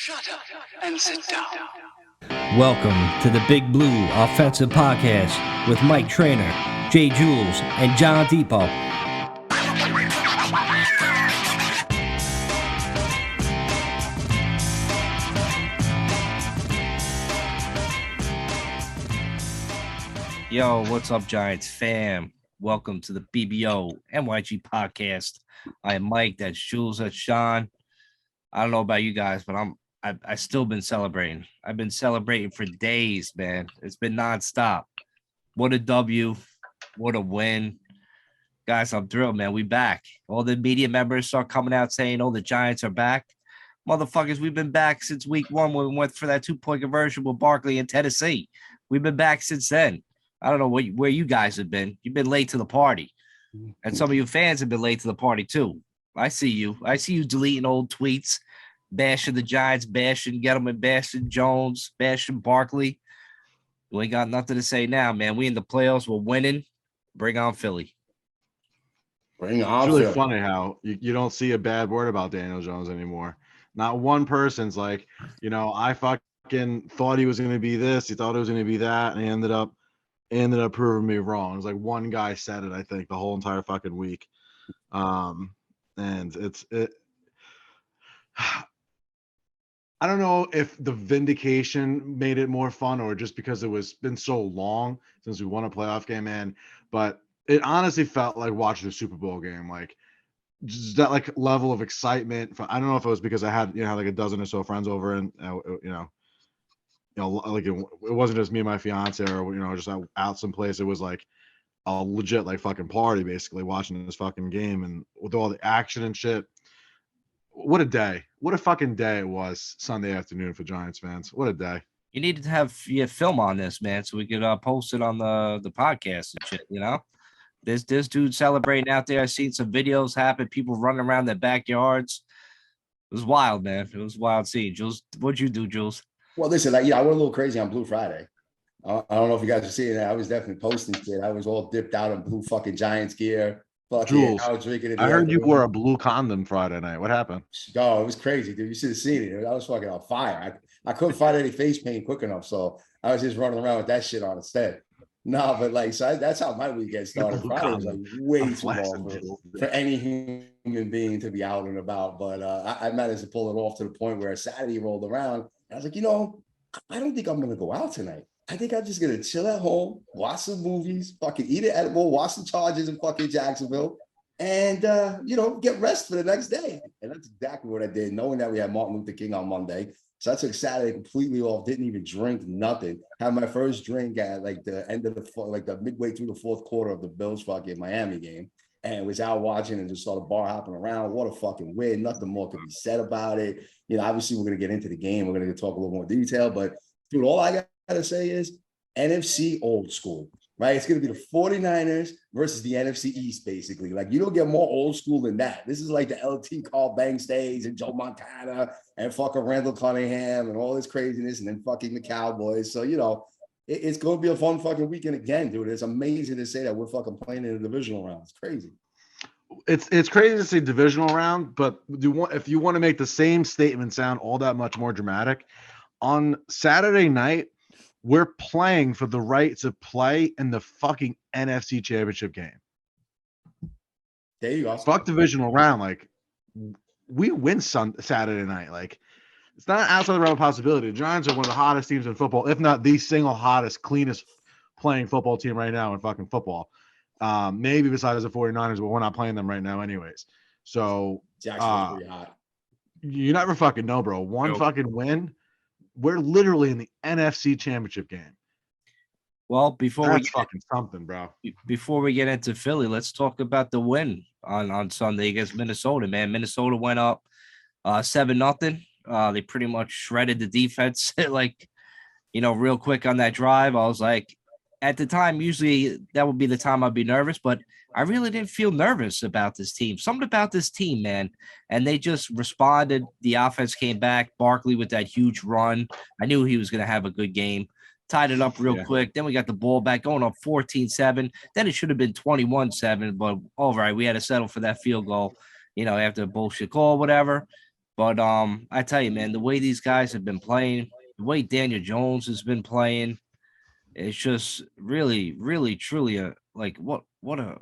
Shut up and sit down. Welcome to the Big Blue Offensive Podcast with Mike Trainer, Jay Jules, and John Depot. Yo, what's up, Giants fam? Welcome to the BBO NYG Podcast. I am Mike, that's Jules, that's Sean. I don't know about you guys, but I still been celebrating. I've been celebrating for days, man. It's been nonstop. What a W. What a win. Guys, I'm thrilled, man. We back. All the media members start coming out saying, oh, the Giants are back. Motherfuckers, we've been back since week one when we went for that 2-point conversion with Barkley in Tennessee. We've been back since then. I don't know where you guys have been. You've been late to the party. And some of you fans have been late to the party, too. I see you. I see you deleting old tweets, bashing the Giants, bashing Gettleman, bashing Jones, bashing Barkley. We ain't got nothing to say now, man. We in the playoffs. We're winning. Bring on Philly. Bring on It's really Philly. funny how you don't see a bad word about Daniel Jones anymore. Not one person's like, I fucking thought he was going to be this. He thought he was going to be that. And he ended up proving me wrong. It was like one guy said it, I think, the whole entire fucking week. And I don't know if the vindication made it more fun or just because it was been so long since we won a playoff game, man. But it honestly felt like watching a Super Bowl game, like just that like level of excitement. I don't know if it was because I had like a dozen or so friends over, and like it wasn't just me and my fiance or just out someplace. It was like a legit like fucking party, basically watching this fucking game and with all the action and shit. What a day. What a fucking day it was Sunday afternoon for Giants fans. What a day. You needed to have film on this, man, so we could post it on the podcast and shit, This dude celebrating out there. I seen some videos happen, people running around their backyards. It was wild, man. It was wild seeing. Jules, what'd you do, Jules? Well, listen, I went a little crazy on Blue Friday. I don't know if you guys are seeing that. I was definitely posting shit. I was all dipped out in blue fucking Giants gear. Jules, I was drinking it. I heard you wore a blue condom Friday night. What happened? Oh, it was crazy, dude. You should have seen it. I was fucking on fire. I couldn't find any face paint quick enough, so I was just running around with that shit on instead. No, but so that's how my weekend started. Friday was like way too long for any human being to be out and about. But I managed to pull it off to the point where Saturday rolled around. And I was like, I don't think I'm going to go out tonight. I think I'm just going to chill at home, watch some movies, fucking eat an edible, watch some Chargers in fucking Jacksonville, and, get rest for the next day. And that's exactly what I did, knowing that we had Martin Luther King on Monday. So I took Saturday completely off, didn't even drink, nothing. Had my first drink at like the end of the midway through the fourth quarter of the Bills fucking Miami game, and was out watching and just started bar hopping around. What a fucking win. Nothing more could be said about it. Obviously we're going to get into the game. We're going to talk a little more detail, but dude, all I got to say is NFC old school, right? It's going to be the 49ers versus the NFC East, basically. Like, you don't get more old school than that. This is like the LT Carl Banks days and Joe Montana and fucking Randall Cunningham and all this craziness, and then fucking the Cowboys. So, it's going to be a fun fucking weekend again, dude. It's amazing to say that we're fucking playing in a divisional round. It's crazy. It's crazy to say divisional round, but if you want to make the same statement sound all that much more dramatic, on Saturday night, we're playing for the right to play in the fucking NFC Championship game. There you go. Fuck divisional round. Like, we win Saturday night. Like, it's not outside the realm of possibility. The Giants are one of the hottest teams in football, if not the single hottest, cleanest playing football team right now in fucking football. Maybe besides the 49ers, but we're not playing them right now anyways. So Jacksonville's pretty hot. You never fucking know, bro. One fucking win, we're literally in the NFC Championship game. Well, that's fucking something, bro. Before we get into Philly, let's talk about the win on Sunday against Minnesota, man. Minnesota went up 7-0. They pretty much shredded the defense, real quick on that drive. I was like, at the time, usually that would be the time I'd be nervous, but I really didn't feel nervous about this team. Something about this team, man. And they just responded. The offense came back. Barkley with that huge run. I knew he was going to have a good game. Tied it up real quick. Then we got the ball back going up 14-7. Then it should have been 21-7, but all right, we had to settle for that field goal, after a bullshit call, whatever. But I tell you, man, the way these guys have been playing, the way Daniel Jones has been playing, it's just really, really, truly what a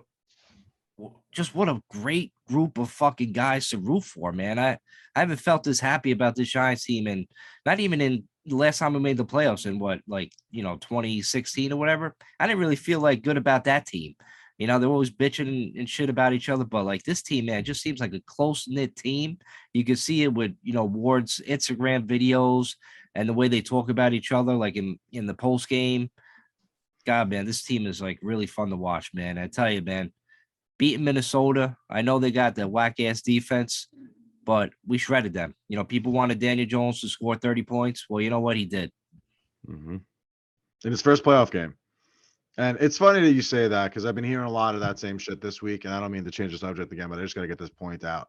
great group of fucking guys to root for, man. I haven't felt this happy about this Giants team, and not even in the last time we made the playoffs in 2016 or whatever. I didn't really feel like good about that team. They're always bitching and shit about each other, but like this team, man, just seems like a close knit team. You can see it with Ward's Instagram videos and the way they talk about each other, like in the post game. God, man, this team is like really fun to watch, man. I tell you, man, beating Minnesota. I know they got that whack ass defense, but we shredded them. People wanted Daniel Jones to score 30 points. Well, you know what? He did. In his first playoff game. And it's funny that you say that because I've been hearing a lot of that same shit this week. And I don't mean to change the subject again, but I just got to get this point out.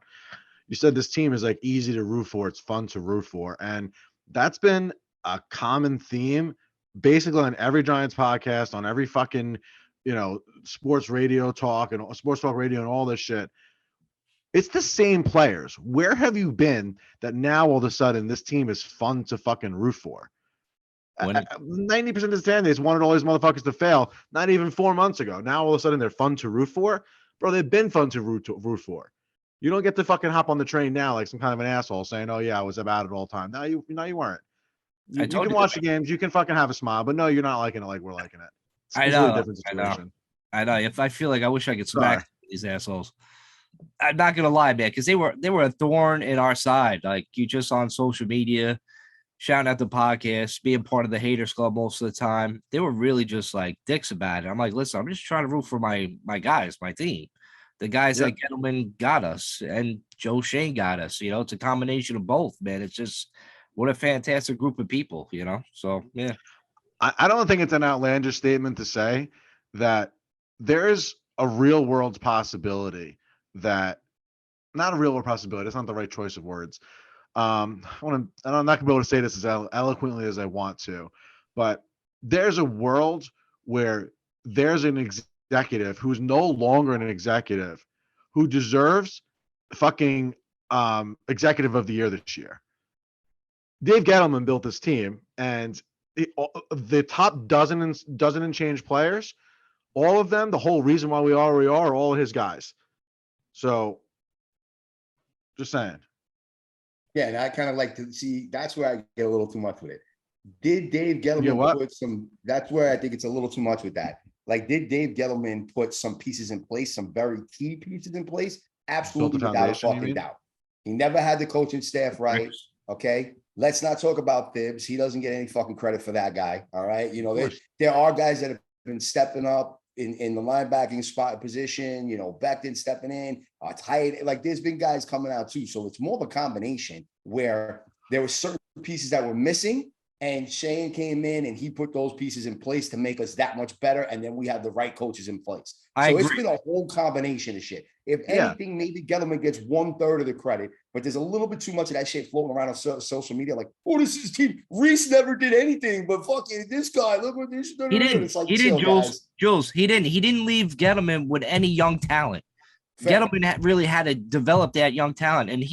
You said this team is like easy to root for. It's fun to root for. And that's been a common theme basically on every Giants podcast, on every fucking, sports radio talk and sports talk radio and all this shit. It's the same players. Where have you been that now all of a sudden this team is fun to fucking root for? 90% of the time, they just wanted all these motherfuckers to fail. Not even 4 months ago. Now all of a sudden they're fun to root for, bro. They've been fun to root for. You don't get to fucking hop on the train now like some kind of an asshole saying, "Oh yeah, I was about it all the time." No, you weren't. You can watch the games. You can fucking have a smile, but no, you're not liking it like we're liking it. It's I know. A different situation. I know. If I feel like I wish I could smack these assholes. I'm not gonna lie, man, because they were a thorn in our side. Like you just on social media. Shouting out the podcast, being part of the haters club most of the time. They were really just like dicks about it. I'm like, listen, I'm just trying to root for my guys, my team. The guys like Gettleman got us and Joe Shane got us. It's a combination of both, man. It's just what a fantastic group of people, So yeah. I don't think it's an outlandish statement to say that there is a real world possibility that not a real world possibility. That's not the right choice of words. I'm not gonna be able to say this as eloquently as I want to, but there's a world where there's an executive who's no longer an executive who deserves fucking executive of the year this year. Dave Gettleman built this team, and the top dozen and change players, all of them, the whole reason why we are where we are all his guys. So just saying. Yeah, and I kind of like to see, that's where I get a little too much with it. Did Dave Gettleman put some, that's where I think it's a little too much with that. Like, did Dave Gettleman put some pieces in place, some very key pieces in place? Absolutely, without a fucking doubt. He never had the coaching staff right, okay? Let's not talk about Thibs. He doesn't get any fucking credit for that guy, all right? There are guys that have been stepping up in the linebacking spot position, Becton stepping in, tight. Like there's been guys coming out too. So it's more of a combination where there were certain pieces that were missing and Shane came in and he put those pieces in place to make us that much better. And then we have the right coaches in place. It's been a whole combination of shit. If anything, maybe Gettleman gets 1/3 of the credit, but there's a little bit too much of that shit floating around on social media. Like, oh, this is team. Reese never did anything, but fucking this guy, look what this. He didn't. It's like, he didn't, Jules. He didn't leave Gettleman with any young talent. Fair. Gettleman really had to develop that young talent, and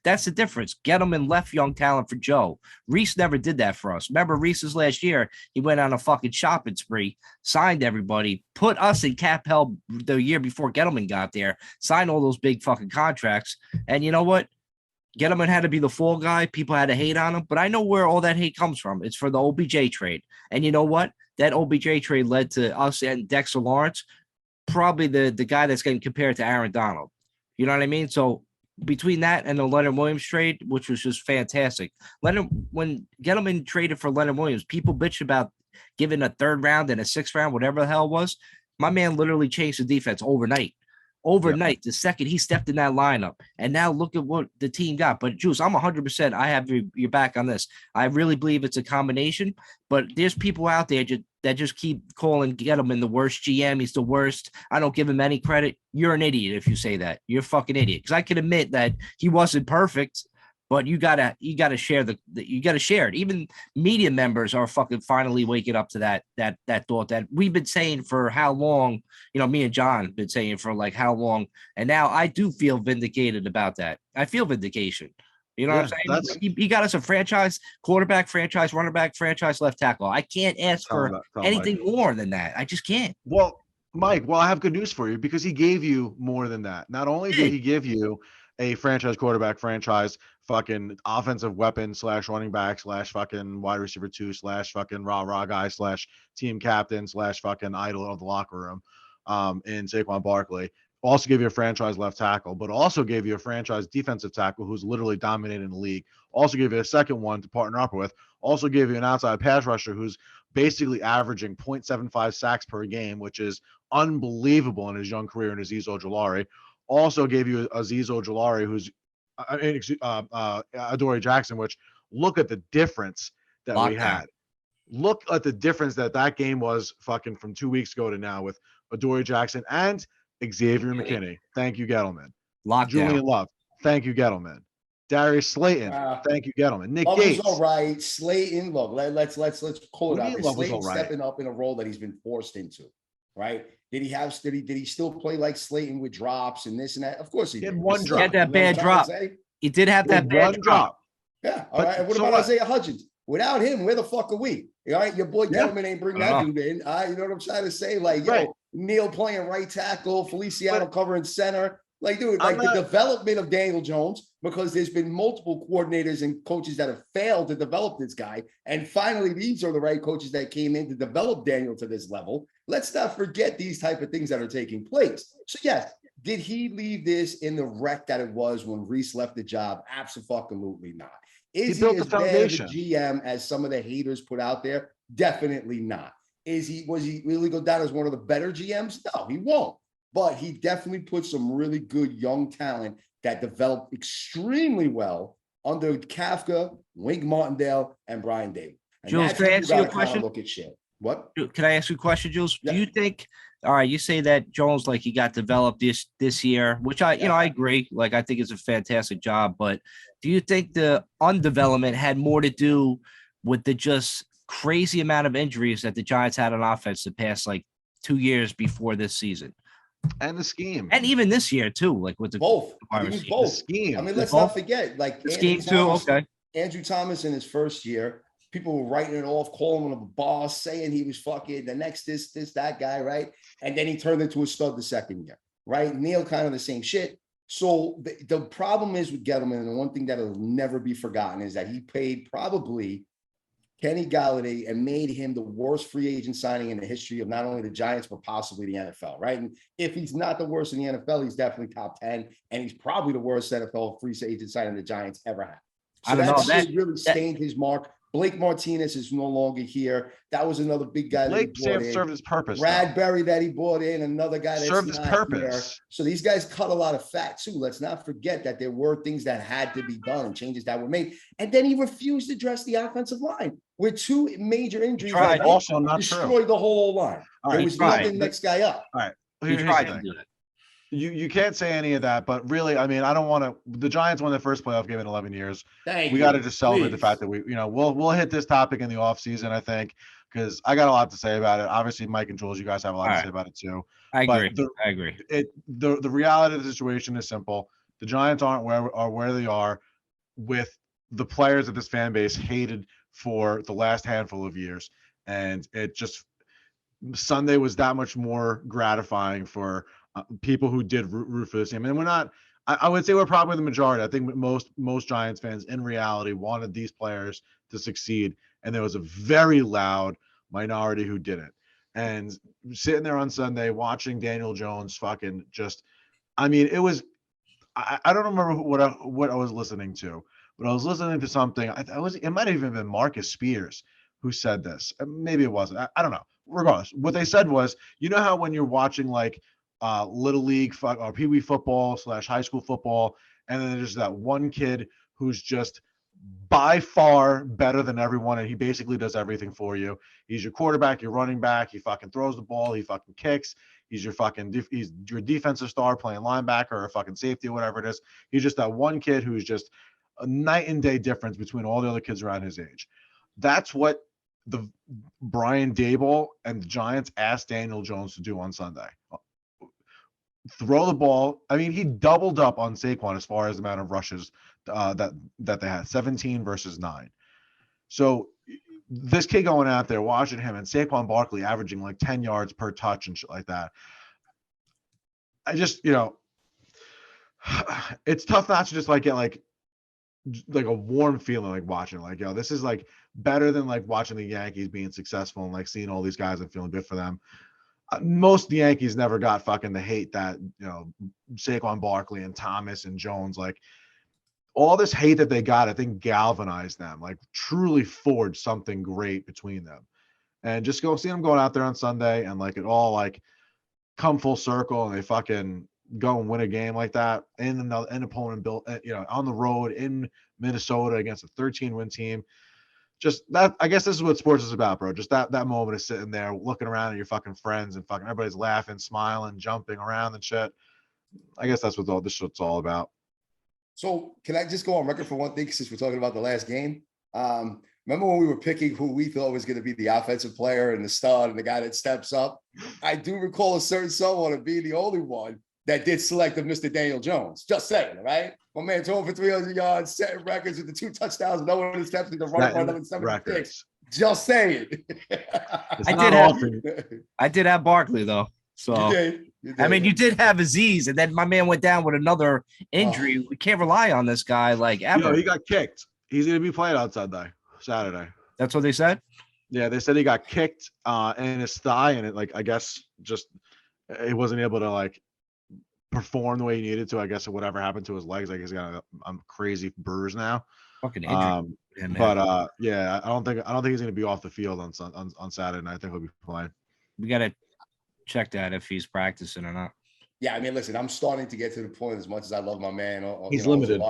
that's the difference. Gettleman left young talent for Joe. Reese never did that for us. Remember Reese's last year, he went on a fucking shopping spree, signed everybody, put us in cap hell the year before Gettleman got there, signed all those big fucking contracts. And you know what? Gettleman had to be the fall guy. People had to hate on him, but I know where all that hate comes from. It's for the OBJ trade. And you know what? That OBJ trade led to us and Dexter Lawrence, probably the guy that's getting compared to Aaron Donald. You know what I mean? So between that and the Leonard Williams trade, which was just fantastic. When Gettleman traded for Leonard Williams, people bitched about giving a 3rd round and a 6th round, whatever the hell it was. My man literally changed the defense overnight. The second he stepped in that lineup. And now look at what the team got. But Juice, I'm 100%. I have your back on this. I really believe it's a combination, but there's people out there that just keep calling Gettleman the worst GM. He's the worst. I don't give him any credit. You're an idiot if you say that. You're a fucking idiot. Because I can admit that he wasn't perfect, but you gotta share you gotta share it. Even media members are fucking finally waking up to that thought that we've been saying for how long. Me and John been saying for like how long, and now I do feel vindicated about that. I feel vindication. You know what I'm saying? He got us a franchise quarterback, franchise running back, franchise left tackle. I can't ask for anything more than that. I just can't. Well, Mike, I have good news for you because he gave you more than that. Not only did he give you a franchise quarterback, franchise fucking offensive weapon / running back / fucking wide receiver 2 / fucking rah guy / team captain / fucking idol of the locker room in Saquon Barkley. Also gave you a franchise left tackle, but also gave you a franchise defensive tackle who's literally dominating the league. Also gave you a second one to partner up with. Also gave you an outside pass rusher who's basically averaging 0.75 sacks per game, which is unbelievable in his young career in Azeez Ojulari. Also gave you Azeez Ojulari, who's Adoree Jackson, which look at the difference that we had. Look at the difference that game was fucking from 2 weeks ago to now with Adoree Jackson and Xavier McKinney. Thank you, Gettleman. Julian Love. Thank you, Gettleman. Darius Slayton. Thank you, Gettleman. Nick Gates. Love was all right. Slayton, look, let's call it out. Slayton stepping up in a role that he's been forced into, right? Did he still play like Slayton with drops and this and that? Of course he did. One drop. He had that bad drop. He did have that bad drop. Yeah. All right. And what about Isaiah Hudgens? Without him, where the fuck are we? All right, your boy Gettleman ain't bring that dude in. You know what I'm trying to say? Like, Neil playing right tackle, Feliciano covering center. Like, dude, the development of Daniel Jones, because there's been multiple coordinators and coaches that have failed to develop this guy. And finally, these are the right coaches that came in to develop Daniel to this level. Let's not forget these type of things that are taking place. So, yes, did he leave this in the wreck that it was when Reese left the job? Absolutely not. Is he as bad a GM as some of the haters put out there? Definitely not. Was he really go down as one of the better GMs? No, he won't. But he definitely put some really good young talent that developed extremely well under Kafka, Wink Martindale, and Brian Daboll. Jules, can I ask you a question? Look at shit. What? Can I ask you a question, Jules? Yeah. Do you think? All right, you say that Jones, like, he got developed this year, which I agree. Like, I think it's a fantastic job. But do you think the undevelopment had more to do with the just crazy amount of injuries that the Giants had on offense the past, like, 2 years before this season? And the scheme. And even this year, too, like with the both. Both. The scheme. I mean, let's not forget, like, the scheme, too. Okay. Andrew Thomas in his first year, people were writing it off, calling him a boss, saying he was fucking the next that guy, right? And then he turned into a stud the second year, right? Neil kind of the same shit. So the problem is with Gettleman, and the one thing that will never be forgotten is that he paid probably Kenny Galladay and made him the worst free agent signing in the history of not only the Giants, but possibly the NFL, right? And if he's not the worst in the NFL, he's definitely top 10, and he's probably the worst NFL free agent signing the Giants ever had. So that really stained his mark. Blake Martinez is no longer here. That was another big guy. Blake served his purpose. Bradbury that he brought in, another guy that served his purpose. Here. So these guys cut a lot of fat too. Let's not forget that there were things that had to be done and changes that were made. And then he refused to address the offensive line with two major injuries. Tried. Also not destroyed the whole line. There was nothing next guy up. All right. He tried to do it. You can't say any of that, but really, I mean, I don't want to. The Giants won their first playoff game in 11 years. We got to just celebrate the fact that we'll hit this topic in the offseason, I think, because I got a lot to say about it. Obviously, Mike and Jules, you guys have a lot to say about it too. I agree. The reality of the situation is simple. The Giants aren't where they are with the players that this fan base hated for the last handful of years, and it just Sunday was that much more gratifying for people who did root for this team. And we're not, I would say we're probably the majority. I think most Giants fans in reality wanted these players to succeed. And there was a very loud minority who didn't. And sitting there on Sunday watching Daniel Jones fucking just, I mean, it was, I don't remember what I was listening to, but I was listening to something. It might have even been Marcus Spears who said this. Maybe it wasn't. I don't know. Regardless, what they said was, you know how when you're watching like little league or pee wee football / high school football, and then there's that one kid who's just by far better than everyone, and he basically does everything for you. He's your quarterback, your running back. He fucking throws the ball. He fucking kicks. He's your defensive star playing linebacker or fucking safety or whatever it is. He's just that one kid who's just a night and day difference between all the other kids around his age. That's what the Brian Daboll and the Giants asked Daniel Jones to do on Sunday. Throw the ball. I mean, he doubled up on Saquon as far as the amount of rushes that they had, 17 versus 9. So this kid going out there, watching him, and Saquon Barkley averaging like 10 yards per touch and shit like that. I just, it's tough not to just like get like a warm feeling like watching, like, this is like better than like watching the Yankees being successful and like seeing all these guys and feeling good for them. Most of the Yankees never got fucking the hate that, Saquon Barkley and Thomas and Jones, like all this hate that they got, I think galvanized them, like truly forged something great between them. And just see them going out there on Sunday and like it all like come full circle and they fucking go and win a game like that in an opponent built, on the road in Minnesota against a 13-win team. Just that, I guess this is what sports is about, bro. Just that moment of sitting there looking around at your fucking friends and fucking everybody's laughing, smiling, jumping around and shit. I guess that's what all this shit's all about. So can I just go on record for one thing, since we're talking about the last game? Remember when we were picking who we thought was going to be the offensive player and the stud and the guy that steps up? I do recall a certain someone of being the only one that did select of Mr. Daniel Jones. Just saying, right? My man thrown for 300 yards, setting records with the 2 touchdowns, no interceptions, the run 176. Just saying. I did have Barkley though. So you did. I mean, you did have Aziz, and then my man went down with another injury. We can't rely on this guy like ever. He got kicked. He's going to be playing on Saturday. That's what they said? Yeah, they said he got kicked in his thigh, and it, like, I guess just he wasn't able to like perform the way he needed to. I guess whatever happened to his legs, like he's got a crazy bruise now. Fucking injury. Yeah, I don't think he's going to be off the field on Saturday, and I think he'll be playing. We got to check that if he's practicing or not. Yeah, I mean, listen, I'm starting to get to the point, as much as I love my man. He's limited.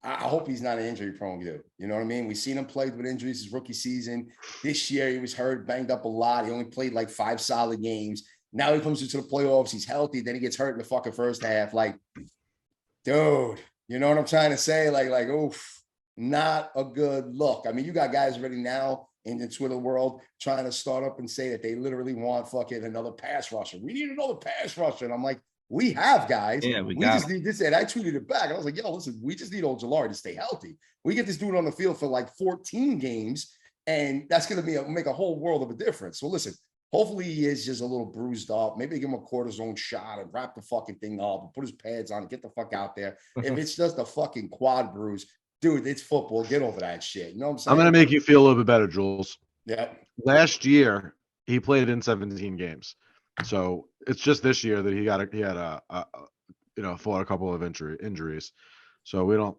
I hope he's not an injury prone dude. You know what I mean? We've seen him play with injuries his rookie season. This year, he was hurt, banged up a lot. He only played like 5 solid games. Now he comes into the playoffs. He's healthy. Then he gets hurt in the fucking first half. Like, dude, you know what I'm trying to say? Like, oof, not a good look. I mean, you got guys already now in the Twitter world trying to start up and say that they literally want fucking another pass rusher. We need another pass rusher. And I'm like, we have guys. Yeah, we just need this. And I tweeted it back. And I was like, yo, listen, we just need old Jolari to stay healthy. We get this dude on the field for like 14 games, and that's going to make a whole world of a difference. So listen, hopefully he is just a little bruised up. Maybe give him a cortisone shot and wrap the fucking thing up and put his pads on and get the fuck out there. If it's just a fucking quad bruise, dude, it's football. Get over that shit. You know what I'm saying? I'm going to make you feel a little bit better, Jules. Yeah. Last year, he played in 17 games. So it's just this year that he had fought a couple of injuries. So we don't,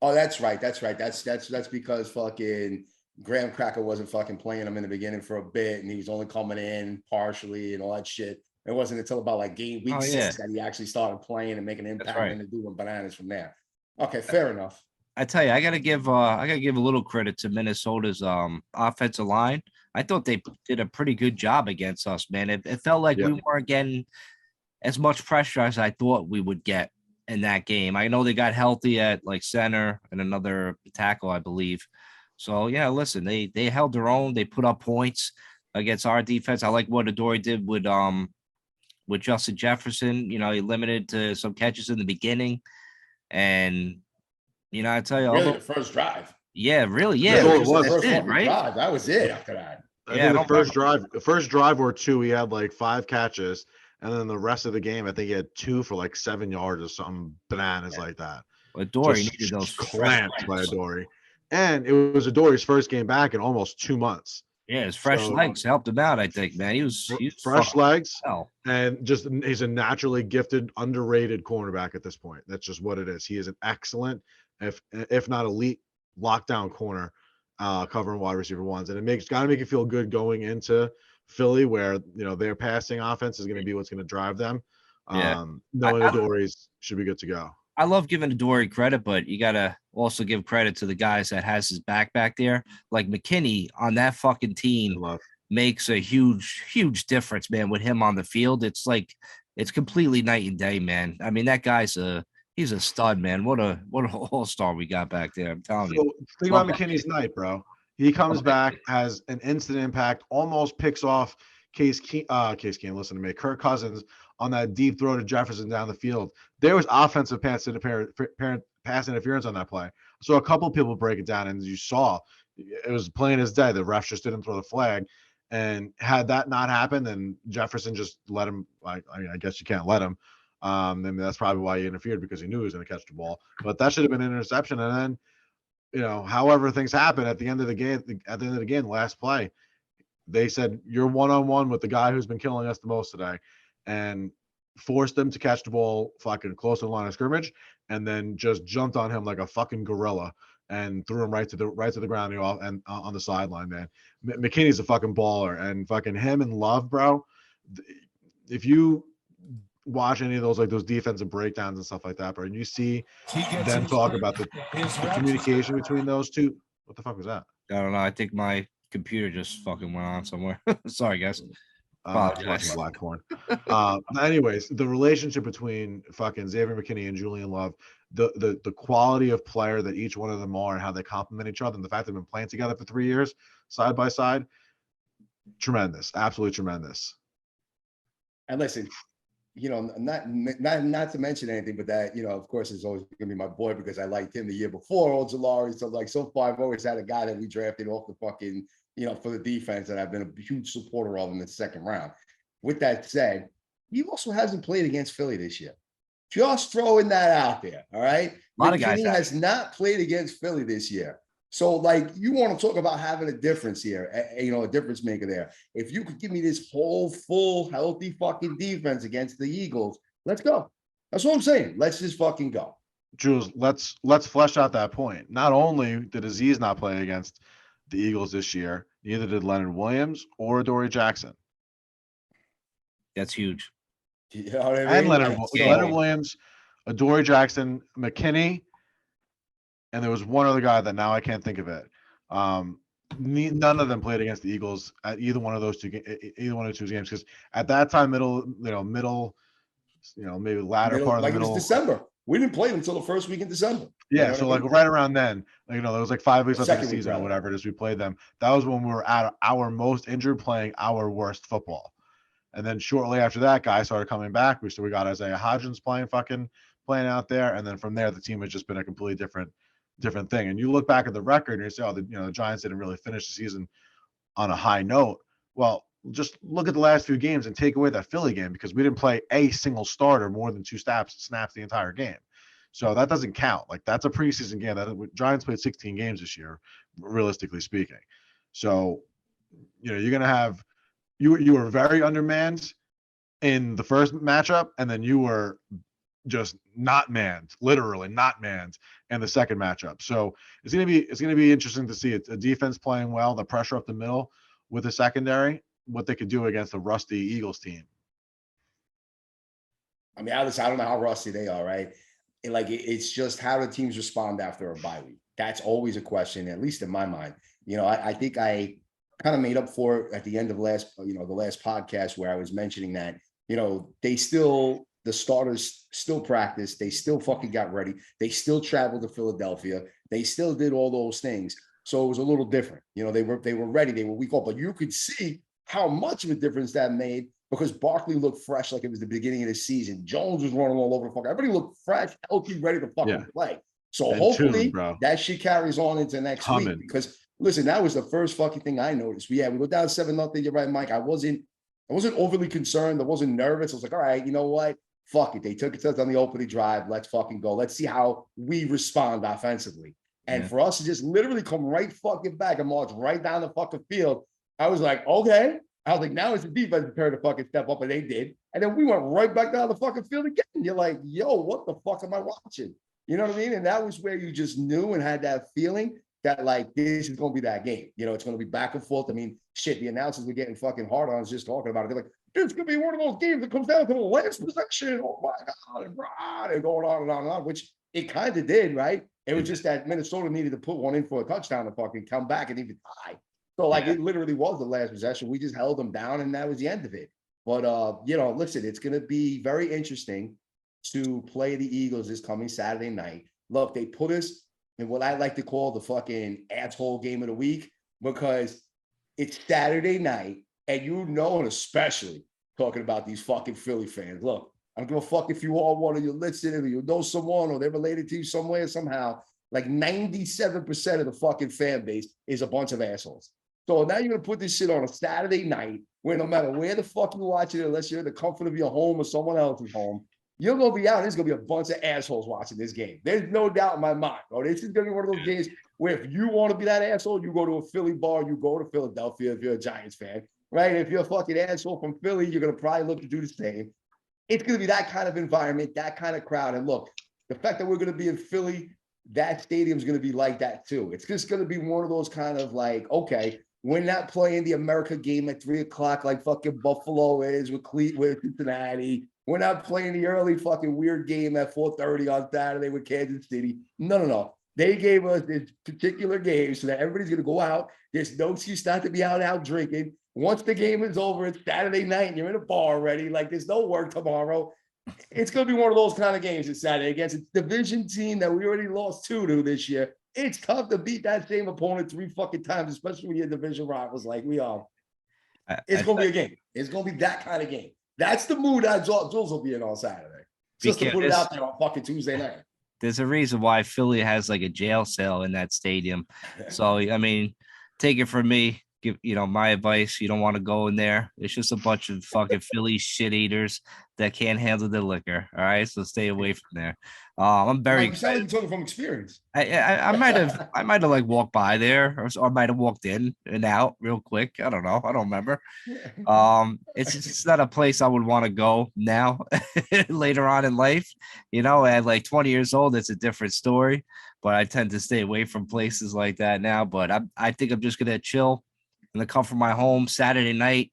Oh, that's right. That's because fucking Graham Cracker wasn't fucking playing him in the beginning for a bit, and he was only coming in partially and all that shit. It wasn't until about like week 6 that he actually started playing and making an impact and then doing bananas from there. Okay, fair enough. I tell you, I gotta give a little credit to Minnesota's offensive line. I thought they did a pretty good job against us, man. It felt like we weren't getting as much pressure as I thought we would get in that game. I know they got healthy at like center and another tackle, I believe. So yeah, listen, they held their own. They put up points against our defense. I like what Adoree did with Justin Jefferson. He limited to some catches in the beginning, and I tell you, really, the first drive. Yeah, really, yeah. That's all it was. That's it, right? Drive. That was it after that. I think the first drive or two, he had like 5 catches, and then the rest of the game, I think he had 2 for like 7 yards or something bananas like that. Adoree needed those clamped by Adoree, and it was Adoree's first game back in almost 2 months. Yeah, his fresh legs helped him out. I think, man, he was fresh legs, and just he's a naturally gifted, underrated cornerback at this point. That's just what it is. He is an excellent, if not elite, lockdown corner, covering wide receiver ones, and it's got to make you feel good going into Philly, where their passing offense is going to be what's going to drive them. Knowing Adoree's should be good to go. I love giving Adoree credit, but you gotta also give credit to the guys that has his back there. Like McKinney on that fucking team makes a huge difference, man. With him on the field, it's completely night and day, man. I mean, that guy's he's a stud, man. What a all-star we got back there. I'm telling you. Think about McKinney's night, bro. He comes back, has an instant impact, almost picks off Kirk Cousins on that deep throw to Jefferson down the field. There was offensive pass pass interference on that play. So a couple people break it down, and as you saw, it was plain as day. The refs just didn't throw the flag. And had that not happened, then Jefferson just let him. I guess you can't let him. I mean, that's probably why he interfered, because he knew he was going to catch the ball. But that should have been an interception. And then, however things happen at the end of the game, last play, they said you're one-on-one with the guy who's been killing us the most today, and forced him to catch the ball fucking close to the line of scrimmage, and then just jumped on him like a fucking gorilla and threw him right to the ground and on the sideline, man. McKinney's a fucking baller, and fucking him and Love, bro. If you watch any of those, like those defensive breakdowns and stuff like that, bro, and you see them talk about the communication between those two. What the fuck was that? I don't know. I think my computer just fucking went on somewhere. Sorry, guys. Watching Black Corn. Anyways, the relationship between fucking Xavier McKinney and Julian Love, the quality of player that each one of them are, and how they complement each other, and the fact they've been playing together for 3 years side by side, tremendous, absolutely tremendous. And listen, not to mention anything, but that, of course, is always going to be my boy, because I liked him the year before, Ojulari. So like, so far, I've always had a guy that we drafted off the fucking, for the defense, and I've been a huge supporter of him in the second round. With that said, he also hasn't played against Philly this year. Just throwing that out there. All right. McKinney has not played against Philly this year. So, like, you want to talk about having a difference here, a difference maker there. If you could give me this whole full, healthy fucking defense against the Eagles, let's go. That's what I'm saying. Let's just fucking go. Jules, let's flesh out that point. Not only did Aziz not play against the Eagles this year, neither did Leonard Williams or Adoree Jackson. That's huge. You know what I mean? And Leonard Williams, Adoree Jackson, McKinney, and there was one other guy that now I can't think of it. None of them played against the Eagles at either one of those two games, because at that time, maybe latter part of the middle. It was December. We didn't play until the first week in December. Yeah, so like right around then, there was like 5 weeks left of the season or whatever it is. We played them. That was when we were at our most injured, playing our worst football. And then shortly after that, guys started coming back. We got Isaiah Hodgins playing out there, and then from there, the team has just been a completely different thing. And you look back at the record and you say, the Giants didn't really finish the season on a high note. Well, just look at the last few games and take away that Philly game, because we didn't play a single starter more than 2 snaps the entire game. So that doesn't count. Like, that's a preseason game. That Giants played 16 games this year, realistically speaking. So, you're going to have you were very undermanned in the first matchup, and then you were just not manned, literally not manned in the second matchup. So it's gonna be interesting to see a defense playing well, the pressure up the middle with the secondary, what they could do against a rusty Eagles team. I mean, I don't know how rusty they are, right? It's just how the teams respond after a bye week. That's always a question, at least in my mind. I think I kind of made up for it at the end of the last podcast, where I was mentioning that, the starters still practiced. They still fucking got ready. They still traveled to Philadelphia. They still did all those things. So it was a little different. They were ready. They were week off, but you could see how much of a difference that made, because Barkley looked fresh like it was the beginning of the season. Jones was running all over the fuck. Everybody looked fresh, healthy, ready to fucking play. So and hopefully that shit carries on into next week, because listen, that was the first fucking thing I noticed. We go down 7-0. You're right, Mike. I wasn't overly concerned. I wasn't nervous. I was like, all right, you know what? Fuck it. They took it to us on the opening drive. Let's fucking go. Let's see how we respond offensively. And for us to just literally come right fucking back and march right down the fucking field, I was like, okay. I was like, now it's the defense prepared to fucking step up, and they did. And then we went right back down the fucking field again. You're like, yo, what the fuck am I watching? You know what I mean? And that was where you just knew and had that feeling that, like, this is going to be that game. It's going to be back and forth. I mean, shit, the announcers were getting fucking hard on us just talking about it. They're like, it's going to be one of those games that comes down to the last possession. Oh, my God. And going on and on and on, which it kind of did, right? It was just that Minnesota needed to put one in for a touchdown to fucking come back and even tie. So, it literally was the last possession. We just held them down, and that was the end of it. But, listen, it's going to be very interesting to play the Eagles this coming Saturday night. Look, they put us in what I like to call the fucking asshole game of the week, because it's Saturday night, and and especially talking about these fucking Philly fans. Look, I don't give a fuck if you all want to, you listen, or you know someone, or they're related to you somewhere, somehow. Like 97% of the fucking fan base is a bunch of assholes. So now you're going to put this shit on a Saturday night where no matter where the fuck you watch it, unless you're in the comfort of your home or someone else's home, you're going to be out. There's going to be a bunch of assholes watching this game. There's no doubt in my mind. Bro. This is going to be one of those games where if you want to be that asshole, you go to a Philly bar, you go to Philadelphia if you're a Giants fan, right? If you're a fucking asshole from Philly, you're going to probably look to do the same. It's going to be that kind of environment, that kind of crowd. And look, the fact that we're going to be in Philly, that stadium's going to be like that too. It's just going to be one of those kind of like, okay, we're not playing the America game at 3:00 like fucking Buffalo is with Cincinnati. We're not playing the early fucking weird game at 4:30 on Saturday with Kansas City. No. They gave us this particular game so that everybody's going to go out. There's no excuse not to be out drinking. Once the game is over, it's Saturday night and you're in a bar already. Like there's no work tomorrow. It's going to be one of those kind of games this Saturday against a division team that we already lost to this year. It's tough to beat that same opponent 3 fucking times, especially when you're division rivals like we are. It's going to be a game. It's going to be that kind of game. That's the mood that Jules will be in on Saturday. Just to put it out there on fucking Tuesday night. There's a reason why Philly has like a jail cell in that stadium. So, I mean, take it from me. Give my advice. You don't want to go in there. It's just a bunch of fucking Philly shit eaters that can't handle the liquor. All right, so stay away from there. I'm very excited. You talking from experience. I might have like walked by there, or might have walked in and out real quick. I don't know. I don't remember. It's not a place I would want to go now. Later on in life, at like 20 years old, it's a different story. But I tend to stay away from places like that now. But I think I'm just gonna chill in the comfort of my home Saturday night,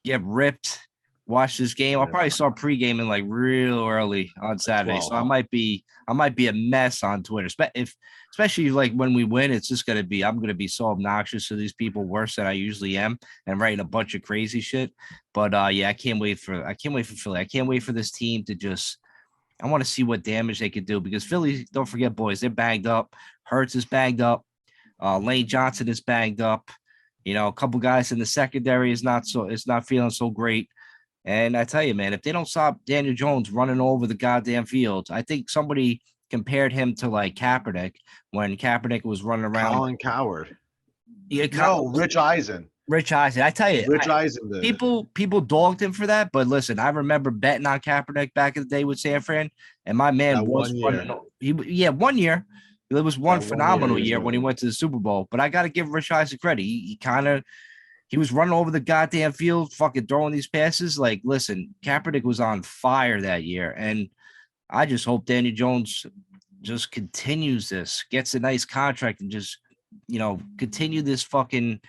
get ripped, watch this game. I'll probably start pre-gaming like real early on Saturday. So I might be a mess on Twitter. Especially like when we win, it's just I'm gonna be so obnoxious to these people worse than I usually am and writing a bunch of crazy shit. But I can't wait for Philly. I can't wait for this team to I want to see what damage they could do because Philly, don't forget, boys, they're banged up. Hurts is banged up. Lane Johnson is banged up. A couple guys in the secondary is not feeling so great. And I tell you, man, if they don't stop Daniel Jones running over the goddamn field, I think somebody compared him to like Kaepernick when Kaepernick was running around. Colin Coward. Yeah, Rich Eisen. Rich Eisen. I tell you, Eisen did. People dogged him for that, but listen, I remember betting on Kaepernick back in the day with San Fran, and my man was 1 year. 1 year. It was one phenomenal year when he went to the Super Bowl. But I got to give Rich Eisen credit. He was running over the goddamn field, fucking throwing these passes. Like, listen, Kaepernick was on fire that year. And I just hope Daniel Jones just continues this, gets a nice contract and just, continue this fucking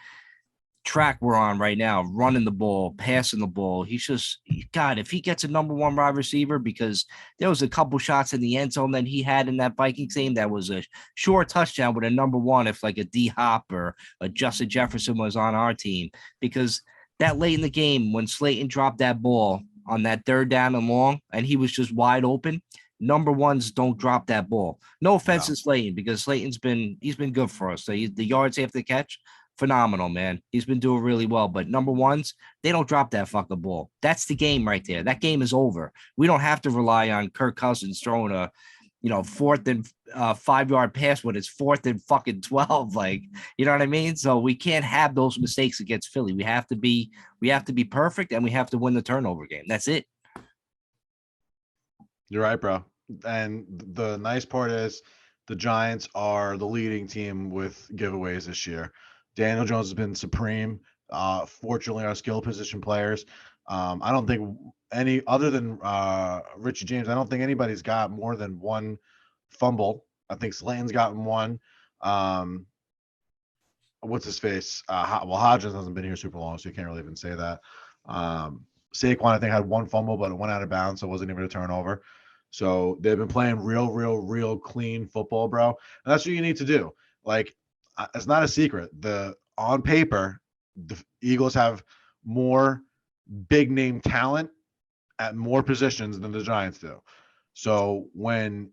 track we're on right now, running the ball, passing the ball. He's just, God, if he gets a number 1 wide receiver, because there was a couple shots in the end zone that he had in that Vikings game that was a short touchdown with a number 1 if like a D-Hop or a Justin Jefferson was on our team, because that late in the game when Slayton dropped that ball on that 3rd down and long and he was just wide open, number 1s don't drop that ball. No offense to Slayton, because Slayton's been good for us. So the yards after the catch, phenomenal, man. He's been doing really well, but number 1s, they don't drop that fucking ball. That's the game right there. That game is over. We don't have to rely on Kirk Cousins throwing a 4th and 5-yard pass when it's 4th and fucking 12. Like, you know what I mean? So we can't have those mistakes against Philly. We have to be perfect, and we have to win the turnover game. That's it. You're right, bro. And the nice part is the Giants are the leading team with giveaways this year. Daniel Jones has been supreme. Fortunately, our skill position players. I don't think any other than Richie James. I don't think anybody's got more than 1 fumble. I think Slayton's gotten 1. What's his face? Hodgins hasn't been here super long, so you can't really even say that. Saquon, I think, had 1 fumble, but it went out of bounds, so it wasn't even a turnover. So they've been playing real clean football, bro. And that's what you need to do. Like, it's not a secret. On paper, the Eagles have more big name talent at more positions than the Giants do. So when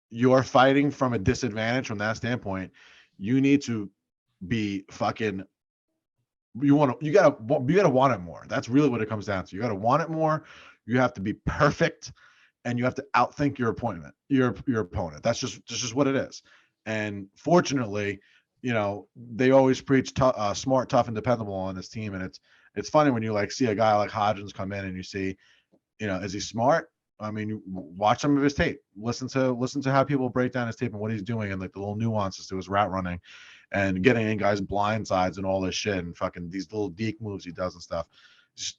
you're fighting from a disadvantage from that standpoint, you need to be fucking. You gotta want it more. That's really what it comes down to. You gotta want it more. You have to be perfect. and you have to outthink your opponent. That's just what it is. And fortunately, they always preach smart, tough, and dependable on this team. And it's funny when you see a guy like Hodgins come in and you see, is he smart? I mean, you watch some of his tape, listen to how people break down his tape and what he's doing and the little nuances to his route running and getting in guys blind sides and all this shit and fucking these little deke moves he does and stuff.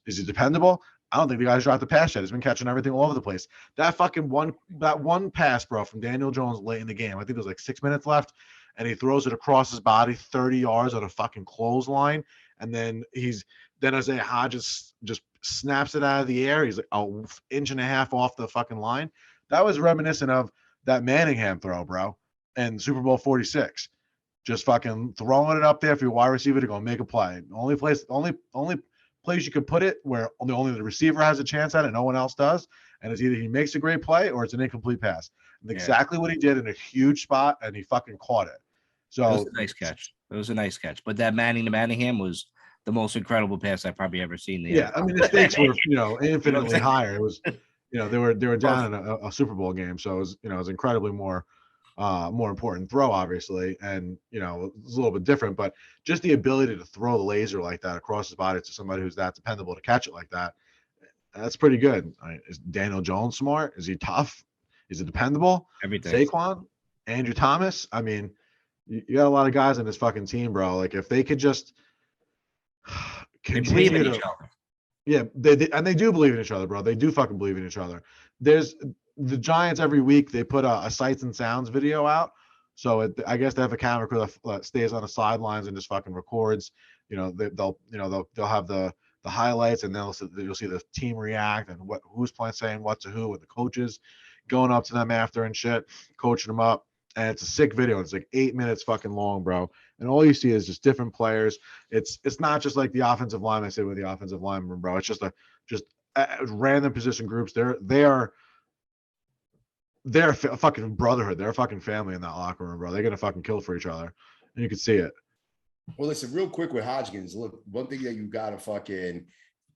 Is he dependable? I don't think the guy's dropped the pass yet. He's been catching everything all over the place. That one pass, bro, from Daniel Jones late in the game. I think there was 6 minutes left, and he throws it across his body 30 yards on a fucking clothesline, and then Isaiah Hodges just snaps it out of the air. He's an inch and a half off the fucking line. That was reminiscent of that Manningham throw, bro, and Super Bowl 46. Just fucking throwing it up there for your wide receiver to go make a play. Only place you could put it where only the receiver has a chance at it, no one else does. And it's either he makes a great play or it's an incomplete pass. And exactly what he did in a huge spot, and he fucking caught it. So it was a nice catch. But that Manning to Manningham was the most incredible pass I've probably ever seen. I mean, the stakes were, infinitely higher. It was, they were down in a Super Bowl game. So it was incredibly more important throw, obviously, and it's a little bit different, but just the ability to throw the laser like that across his body to somebody who's that dependable to catch it like that's pretty good. Is Daniel Jones smart? Is he tough? Is he dependable? Everything. Saquon, Andrew Thomas. I mean, you got a lot of guys in this fucking team, bro. Like if they could just believe in each other. Yeah, they do believe in each other, bro. They do fucking believe in each other. There's the Giants every week. They put a sights and sounds video out. So I guess they have a camera crew that stays on the sidelines and just fucking records. They'll have the highlights, and then you'll see the team react and who's playing, saying what to who, and the coaches going up to them after and shit, coaching them up. And it's a sick video. It's 8 minutes fucking long, bro. And all you see is just different players. It's not just like the offensive line. I said with the offensive lineman, bro. It's just random position groups. They're a fucking brotherhood. They're a fucking family in that locker room, bro. They're gonna fucking kill for each other, and you can see it. Well, listen, real quick with Hodgins. Look, one thing that you gotta fucking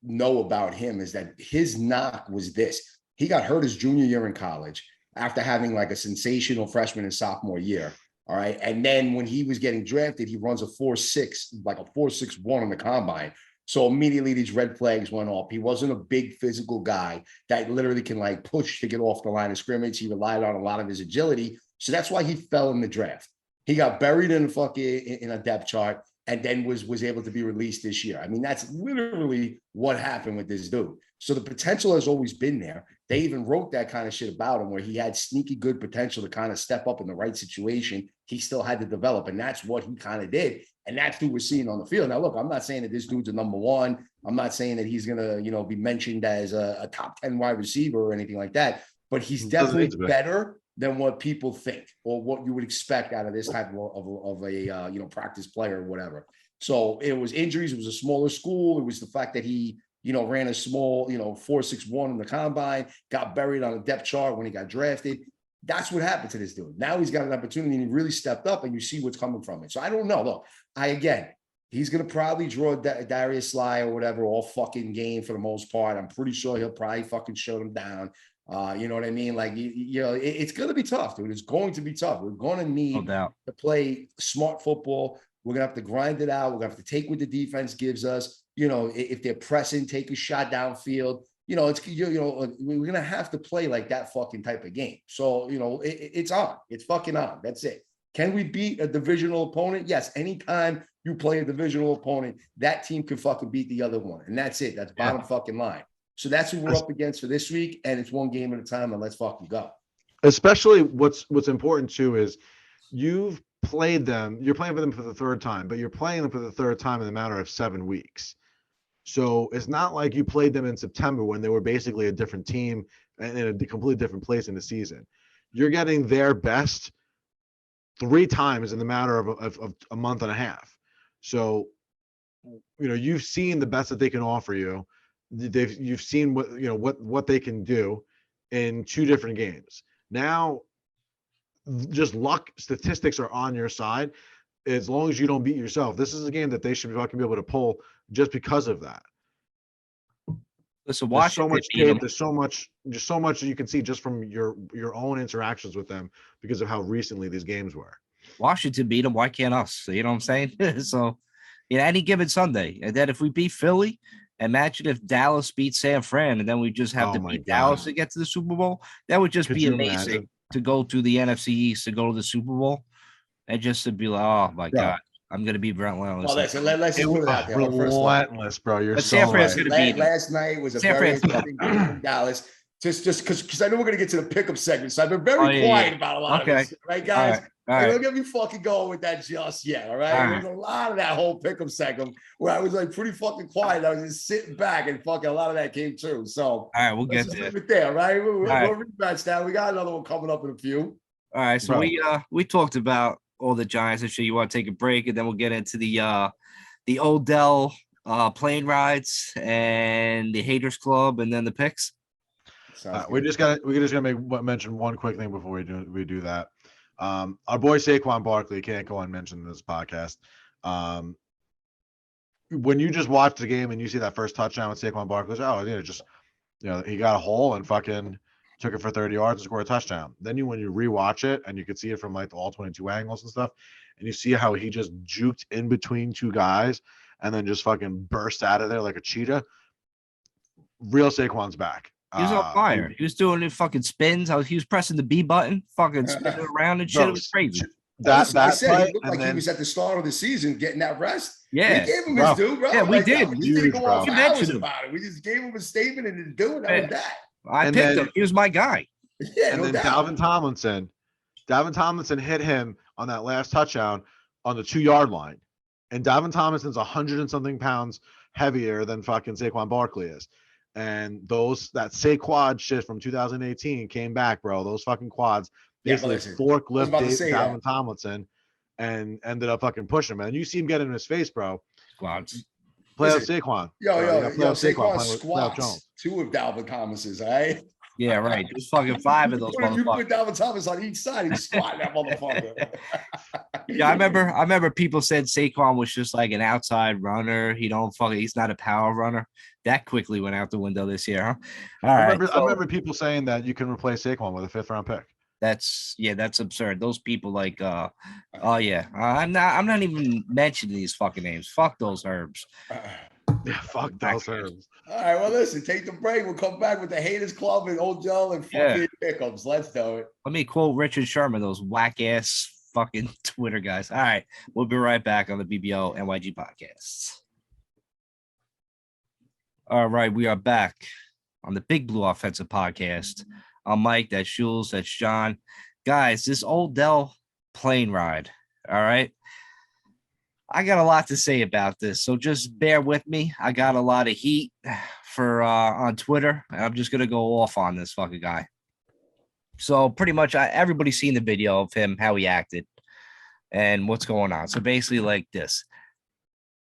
know about him is that his knock was this: he got hurt his junior year in college after having a sensational freshman and sophomore year. All right, and then when he was getting drafted, he runs a 4.6, like a 4.61 on the combine. So immediately these red flags went off. He wasn't a big physical guy that literally can push to get off the line of scrimmage. He relied on a lot of his agility. So that's why he fell in the draft. He got buried in a depth chart and then was able to be released this year. I mean, that's literally what happened with this dude. So the potential has always been there. They even wrote that kind of shit about him where he had sneaky good potential to kind of step up in the right situation. He still had to develop, and that's what he kind of did. And that's who we're seeing on the field. Now, look, I'm not saying that this dude's a number one. I'm not saying that he's going to, be mentioned as a top 10 wide receiver or anything like that, but he's definitely better than what people think or what you would expect out of this type of a practice player or whatever. So it was injuries. It was a smaller school. It was the fact that he, ran a small, 4.61 in the combine, got buried on a depth chart when he got drafted. That's what happened to this dude. Now he's got an opportunity and he really stepped up, and you see what's coming from it. So I don't know. Look, he's going to probably draw Darius Slye or whatever all fucking game for the most part. I'm pretty sure he'll probably fucking shut him down. You know what I mean? It's going to be tough, dude. It's going to be tough. We're going to need to play smart football. We're going to have to grind it out. We're going to have to take what the defense gives us. If they're pressing, take a shot downfield. We're going to have to play like that fucking type of game. So, it's on. It's fucking on. That's it. Can we beat a divisional opponent? Yes. Anytime you play a divisional opponent, that team can fucking beat the other one. And that's it. That's bottom fucking line. So that's who we're up against for this week. And it's one game at a time, and let's fucking go. Especially what's important too is you've played them. You're playing for them for the third time, but you're playing them for the third time in a matter of 7 weeks. So it's not like you played them in September when they were basically a different team and in a completely different place in the season. You're getting their best 3 times in the matter of a month and a half. So, you've seen the best that they can offer you. You've seen what they can do in 2 different games. Now, just luck, statistics are on your side. As long as you don't beat yourself, this is a game that they should fucking be able to pull just because of that. Listen, There's so Washington much beat 'em. tape. There's so much that you can see just from your own interactions with them because of how recently these games were. Washington beat them. Why can't us? You know what I'm saying? So, any given Sunday. And then if we beat Philly, imagine if Dallas beat San Fran, and then we just have Oh to my beat God. Dallas to get to the Super Bowl. That would just Could be you amazing imagine? to go to the NFC East, to go to the Super Bowl, and just to be like, oh my Bro. God, I'm gonna be relentless. Well, listen, let's just put it out there. First of all, Relentless, bro. You're But so San Fran's right. gonna beat them. last night was a San very Fran's gonna- interesting game from Dallas. Just because I know we're gonna get to the pickup segment, so I've been very Oh, yeah, quiet yeah. about a lot Okay. of this, right, All guys? right. All Hey, right. don't get me fucking going with that just yet, all right? All There's a lot of that whole pickup segment where I was like pretty fucking quiet. I was just sitting back and fucking a lot of that came true. So All right, we'll let's get just there. leave it there, right? We'll right. rematch that. We got another one coming up in a few. All right, so Bro. we talked about all the Giants and shit. You want to take a break, and then we'll get into the Odell plane rides and the Haters Club, and then the picks. We just gotta mention one quick thing before we do that. Our boy Saquon Barkley can't go unmentioned in this podcast. When you just watch the game and you see that first touchdown with Saquon Barkley, he got a hole and fucking took it for 30 yards and scored a touchdown. Then when you rewatch it and you could see it from like all 22 angles and stuff, and you see how he just juked in between two guys and then just fucking burst out of there like a cheetah. Real Saquon's back. He was on fire. He was doing the fucking spins. He was pressing the B button, fucking spinning around and shit. It was crazy. That I said he looked like he was at the start of the season getting that rest. Yeah, we gave him his due, bro. Yeah, we did. We didn't go off You hours mentioned him. about it. We just gave him a statement and didn't do it. That was that. I picked him. He was my guy. Yeah, and no then doubt. Dalvin Tomlinson hit him on that last touchdown on the 2-yard line. And Dalvin Tomlinson's 100 and something pounds heavier than fucking Saquon Barkley is. And that Saquad shit from 2018 came back, bro. Those fucking quads basically forklift Dalvin Tomlinson and ended up fucking pushing him. And you see him get in his face, bro. Squads. Play out Saquon. Yo, Saquon squats 2 of Dalvin Thomas's, all right? Yeah, right. There's fucking 5 of those motherfuckers. You put Dalvin Thomas on each side, he's squatting that motherfucker. Yeah, I remember people said Saquon was just like an outside runner. He's not a power runner. That quickly went out the window this year, huh? I remember people saying that you can replace Saquon with a 5th-round pick. That's absurd. Those people like I'm not even mentioning these fucking names. Fuck those herbs. Yeah, fuck those herbs. All right, well, listen, take the break. We'll come back with the Haters Club and Odell and fucking pickups. Let's do it. Let me quote Richard Sherman, those whack ass fucking Twitter guys. All right, we'll be right back on the BBO NYG podcast. All right, we are back on the Big Blue Offensive Podcast. I'm Mike, that's Jules, that's John. Guys, this Odell plane ride, all right? I got a lot to say about this, so just bear with me. I got a lot of heat for on Twitter, and I'm just going to go off on this fucking guy. So pretty much everybody's seen the video of him, how he acted, and what's going on. So basically like this.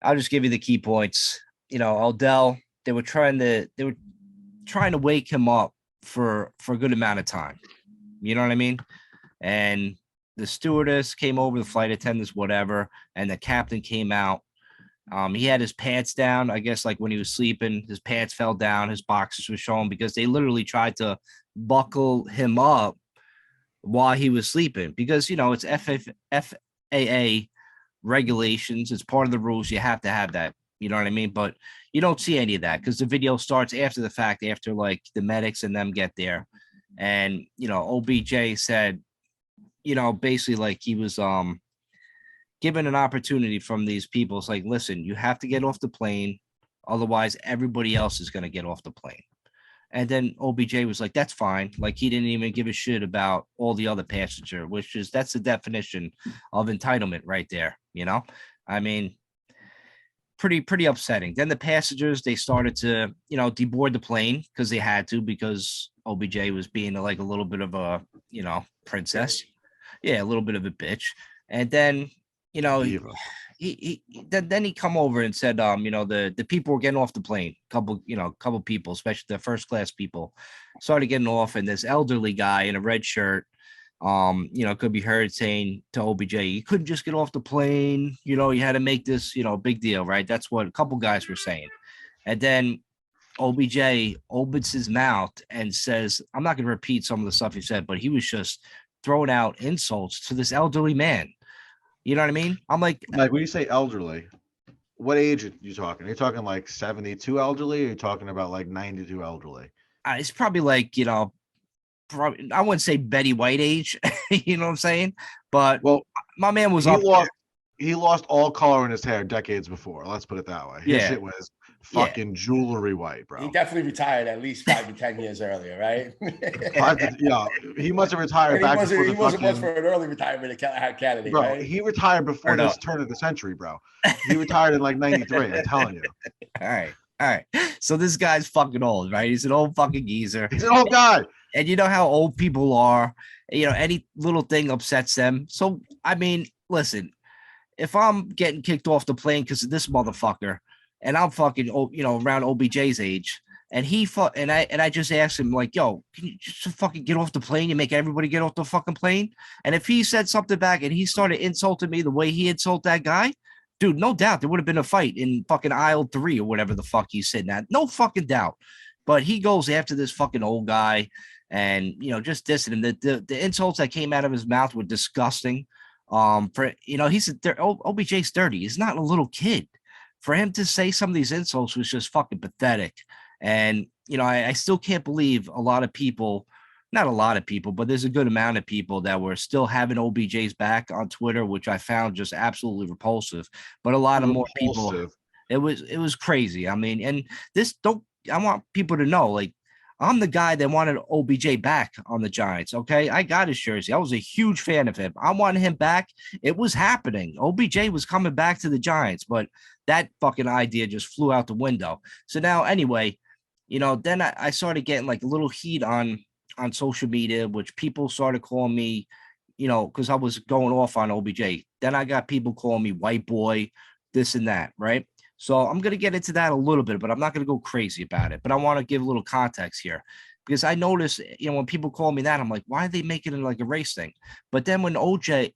I'll just give you the key points. Odell, they were trying to wake him up for a good amount of time. You know what I mean? And the stewardess came over, the flight attendants, whatever, and the captain came out. He had his pants down. I guess like when he was sleeping, his pants fell down, his boxers were showing because they literally tried to buckle him up while he was sleeping because, it's FAA regulations. It's part of the rules. You have to have that. You know what I mean? But you don't see any of that because the video starts after the fact, after like the medics and them get there. And, OBJ said, basically like he was given an opportunity from these people. It's like, listen, you have to get off the plane. Otherwise, everybody else is going to get off the plane. And then OBJ was like, that's fine. Like he didn't even give a shit about all the other passenger, that's the definition of entitlement right there. I mean, pretty upsetting. Then the passengers, they started to, deboard the plane because they had to, because OBJ was being like a little bit of a, princess. Yeah, a little bit of a bitch. And then, then he come over and said, the people were getting off the plane. Couple people, especially the first class people, started getting off, and this elderly guy in a red shirt, could be heard saying to OBJ, you couldn't just get off the plane. You had to make this, big deal, right? That's what a couple guys were saying. And then OBJ opens his mouth and says, I'm not going to repeat some of the stuff he said, but he was just throwing out insults to this elderly man. You know what I mean? I'm like, when you say elderly, what age are you talking? Are you talking like 72 elderly, or are you talking about like 92 elderly? it's probably like, probably, I wouldn't say Betty White age, you know what I'm saying? But Well, my man was he up lost he lost all color in his hair decades before. Let's put it that way. His Yeah. shit was fucking jewelry white, bro. He definitely retired at least 5 to 10 years earlier, right? Yeah, he must have retired And back before he the wasn't much fucking. for an early retirement candidate, Bro, right? he retired before Or no. this turn of the century, bro. He retired in like 93, I'm telling you. All right. So this guy's fucking old, right? He's an old fucking geezer. He's an old guy. And you know how old people are. Any little thing upsets them. So, I mean, listen, if I'm getting kicked off the plane because of this motherfucker, and I'm fucking, around OBJ's age, and I just asked him, like, yo, can you just fucking get off the plane? You make everybody get off the fucking plane. And if he said something back and he started insulting me the way he insulted that guy, dude, no doubt there would have been a fight in fucking aisle 3 or whatever the fuck he's sitting at. No fucking doubt. But he goes after this fucking old guy and, just dissing him. The insults that came out of his mouth were disgusting. OBJ's 30. He's not a little kid. For him to say some of these insults was just fucking pathetic. And, I still can't believe a lot of people, not a lot of people, but there's a good amount of people that were still having OBJ's back on Twitter, which I found just absolutely repulsive. But a lot of more people, it was crazy. I mean, and I want people to know, like, I'm the guy that wanted OBJ back on the Giants. Okay. I got his jersey. I was a huge fan of him. I wanted him back. It was happening. OBJ was coming back to the Giants, but that fucking idea just flew out the window. So now, anyway, then I started getting like a little heat on social media, which people started calling me, because I was going off on OBJ. Then I got people calling me white boy, this and that. Right. So I'm going to get into that a little bit, but I'm not going to go crazy about it. But I want to give a little context here because I noticed, when people call me that, I'm like, why are they making it like a race thing? But then when OBJ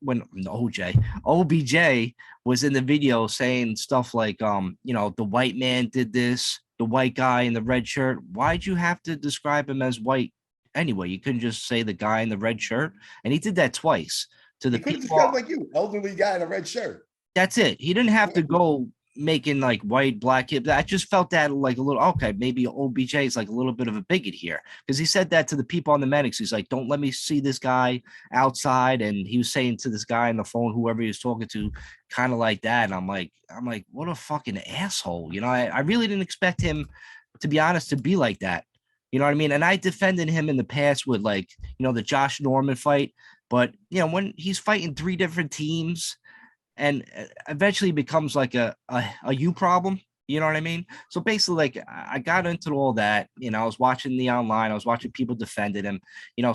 was in the video saying stuff like, the white man did this, the white guy in the red shirt, why'd you have to describe him as white anyway? You couldn't just say the guy in the red shirt. And he did that twice to the people. Describe like you, elderly guy in a red shirt. That's it. He didn't have to go making like white, black. I just felt that like a little, okay, maybe OBJ is like a little bit of a bigot here because he said that to the people on the medics. He's like, don't let me see this guy outside. And he was saying to this guy on the phone, whoever he was talking to, kind of like that. And I'm like, what a fucking asshole. I really didn't expect him, to be honest, to be like that. You know what I mean? And I defended him in the past with like, the Josh Norman fight. But, when he's fighting 3 different teams, and eventually becomes like a you problem. You know what I mean? So basically, like, I got into all that. I was watching the online. I was watching people defended him.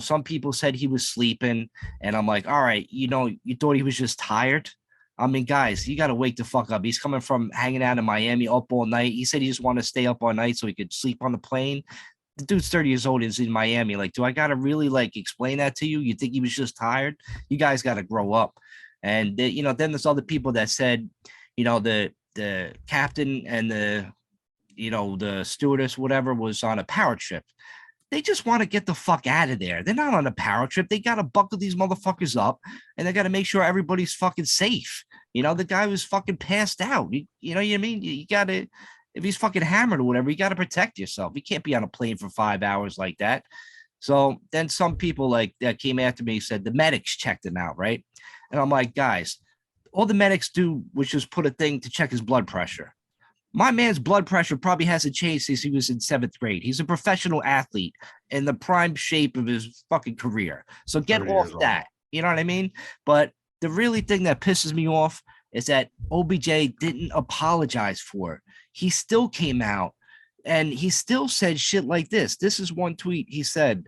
Some people said he was sleeping. And I'm like, all right, you thought he was just tired? I mean, guys, you got to wake the fuck up. He's coming from hanging out in Miami up all night. He said he just wanted to stay up all night so he could sleep on the plane. The dude's 30 years old and is in Miami. Like, do I got to really, like, explain that to you? You think he was just tired? You guys got to grow up. And then there's other people that said, the captain and the stewardess, whatever, was on a power trip. They just want to get the fuck out of there. They're not on a power trip. They got to buckle these motherfuckers up, and they got to make sure everybody's fucking safe. The guy was fucking passed out. You know what I mean? You got to, if he's fucking hammered or whatever, you got to protect yourself. You can't be on a plane for 5 hours like that. So then some people like that came after me said the medics checked him out, right? And I'm like, guys, all the medics do was just put a thing to check his blood pressure. My man's blood pressure probably hasn't changed since he was in 7th grade. He's a professional athlete in the prime shape of his fucking career. So get off that. You know what I mean? But the really thing that pisses me off is that OBJ didn't apologize for it. He still came out and he still said shit like this. This is one tweet he said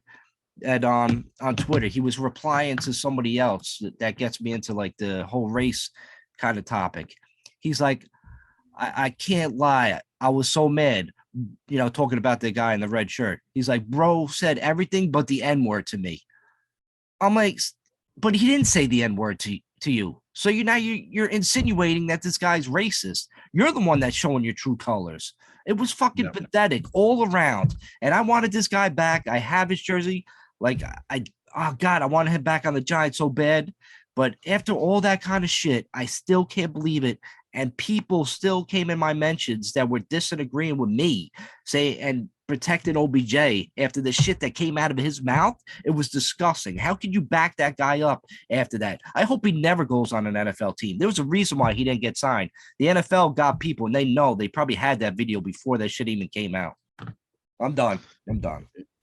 on Twitter. He was replying to somebody else that gets me into like the whole race kind of topic. He's like, I can't lie. I was so mad, talking about the guy in the red shirt. He's like, bro said everything but the N-word to me. I'm like, but he didn't say the N-word to you. So you're insinuating that this guy's racist. You're the one that's showing your true colors. It was fucking pathetic all around. And I wanted this guy back. I have his jersey. Like oh God, I wanted him back on the Giants so bad. But after all that kind of shit, I still can't believe it. And people still came in my mentions that were disagreeing with me, and protecting OBJ after the shit that came out of his mouth. It was disgusting. How can you back that guy up after that? I hope he never goes on an NFL team. There was a reason why he didn't get signed. The NFL got people, and they probably had that video before that shit even came out. I'm done.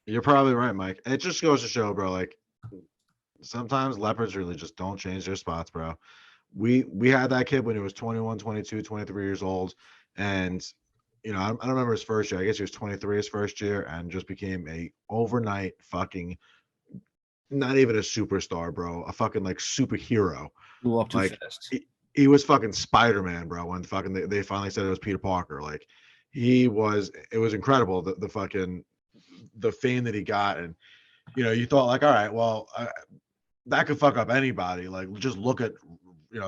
You're probably right, Mike. It just goes to show, bro, like sometimes leopards really just don't change their spots, bro. We had that kid when he was 21, 22, 23 years old. And, I don't remember his first year. I guess he was 23 his first year and just became a overnight fucking, not even a superstar, bro. A fucking like superhero. Blew up too like, fast. He was fucking Spider-Man, bro, when fucking they finally said it was Peter Parker. Like it was incredible, the fame that he got. And, you thought like, all right, well, that could fuck up anybody. Like just look at,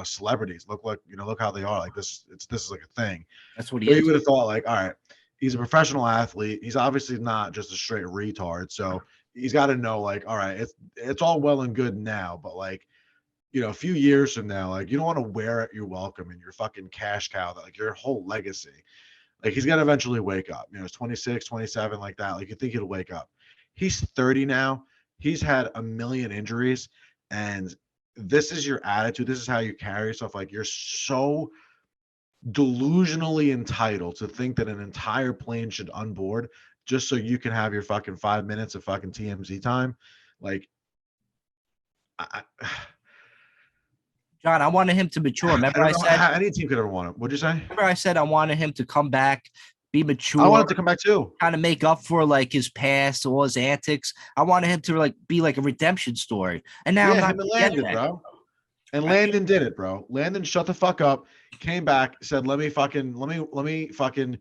celebrities look how they are. Like this is like a thing. That's what he is. You would have thought like, all right, he's a professional athlete. He's obviously not just a straight retard. So he's got to know like, all right, it's all well and good now, but like, a few years from now, like you don't want to wear at your welcome and your fucking cash cow, that like your whole legacy. Like he's gonna eventually wake up. It's 26, 27, like that. Like you think he'll wake up. He's 30 now. He's had a million injuries, and this is your attitude. This is how you carry yourself. Like you're so delusionally entitled to think that an entire plane should unboard just so you can have your fucking 5 minutes of fucking TMZ time. Like, John, I wanted him to mature. Remember I said any team could ever want him. What'd you say? Remember I said I wanted him to come back, be mature. I wanted to come back too. Kind of make up for like his past, all his antics. I wanted him to like be like a redemption story. And now I'm not him and Landon, bro. And Landon did it, bro. Landon shut the fuck up, came back, said, let me fucking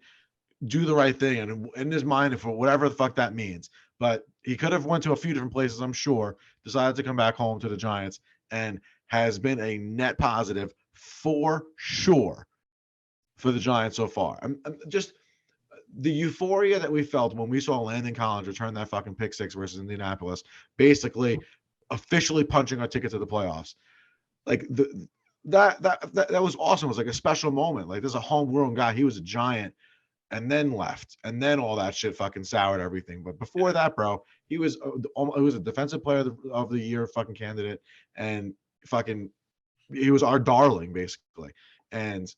do the right thing. And in his mind, for whatever the fuck that means. But he could have went to a few different places, I'm sure, decided to come back home to the Giants, and has been a net positive for sure for the Giants so far. I'm just the euphoria that we felt when we saw Landon Collins return that fucking pick six versus Indianapolis, basically officially punching our ticket to the playoffs. Like that was awesome. It was like a special moment. Like there's a homegrown guy. He was a Giant and then left, and then all that shit fucking soured everything. But before that, bro, he was a defensive player of the year fucking candidate, and fucking he was our darling basically. And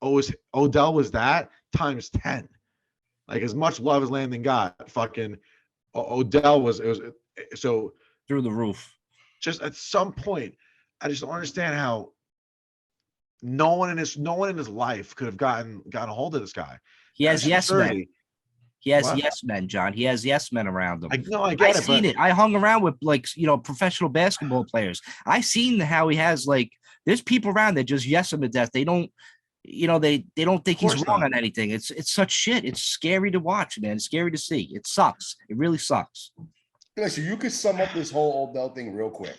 Odell was that times 10. Like as much love as Landon got, fucking Odell was so through the roof. Just at some point, I just don't understand how no one in his life could have gotten a hold of this guy. He has yes men. He has yes men, John. He has yes men around him. I've seen it. I hung around with professional basketball players. I've seen how he has there's people around that just yes him to death. They don't, they don't think he's wrong on anything. It's such shit. It's scary to watch, man. It's scary to see. It sucks. It really sucks. So you could sum up this whole Odell thing real quick,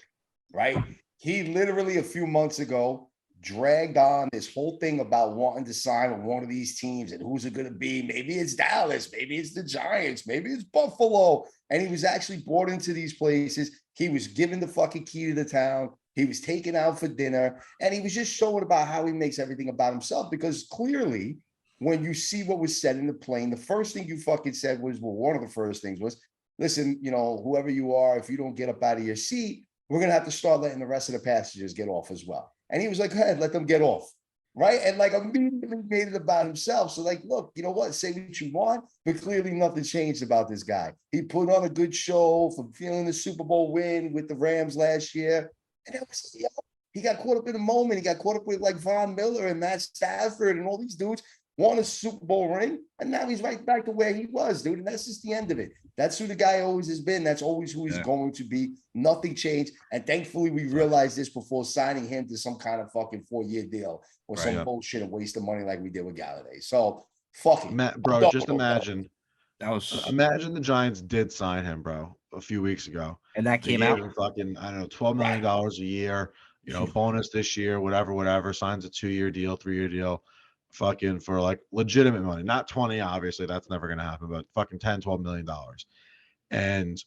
right? He literally a few months ago dragged on this whole thing about wanting to sign with one of these teams and who's it going to be. Maybe it's Dallas, maybe it's the Giants, maybe it's Buffalo. And he was actually brought into these places. He was given the fucking key to the town. He was taken out for dinner, and he was just showing about how he makes everything about himself, because clearly when you see what was said in the plane, the first thing you fucking said was, well, one of the first things was, listen, whoever you are, if you don't get up out of your seat, we're going to have to start letting the rest of the passengers get off as well. And he was like, go ahead, let them get off. Right. And immediately made it about himself. So look, you know what? Say what you want, but clearly nothing changed about this guy. He put on a good show for feeling the Super Bowl win with the Rams last year. And that was, he got caught up in the moment. He got caught up with Von Miller and Matt Stafford and all these dudes. Won a Super Bowl ring, and now he's right back to where he was, dude. And that's just the end of it. That's who the guy always has been. That's always who he's going to be. Nothing changed. And thankfully, we realized this before signing him to some kind of fucking 4-year deal or some bullshit and waste of money like we did with Galladay. So, fucking bro. Just imagine. That imagine the Giants did sign him, bro, a few weeks ago, and that came out fucking $12 million a year. bonus this year, whatever, signs a 2-year deal, 3-year deal, fucking for like legitimate money, not 20, obviously that's never going to happen, but fucking 10, $12 million. And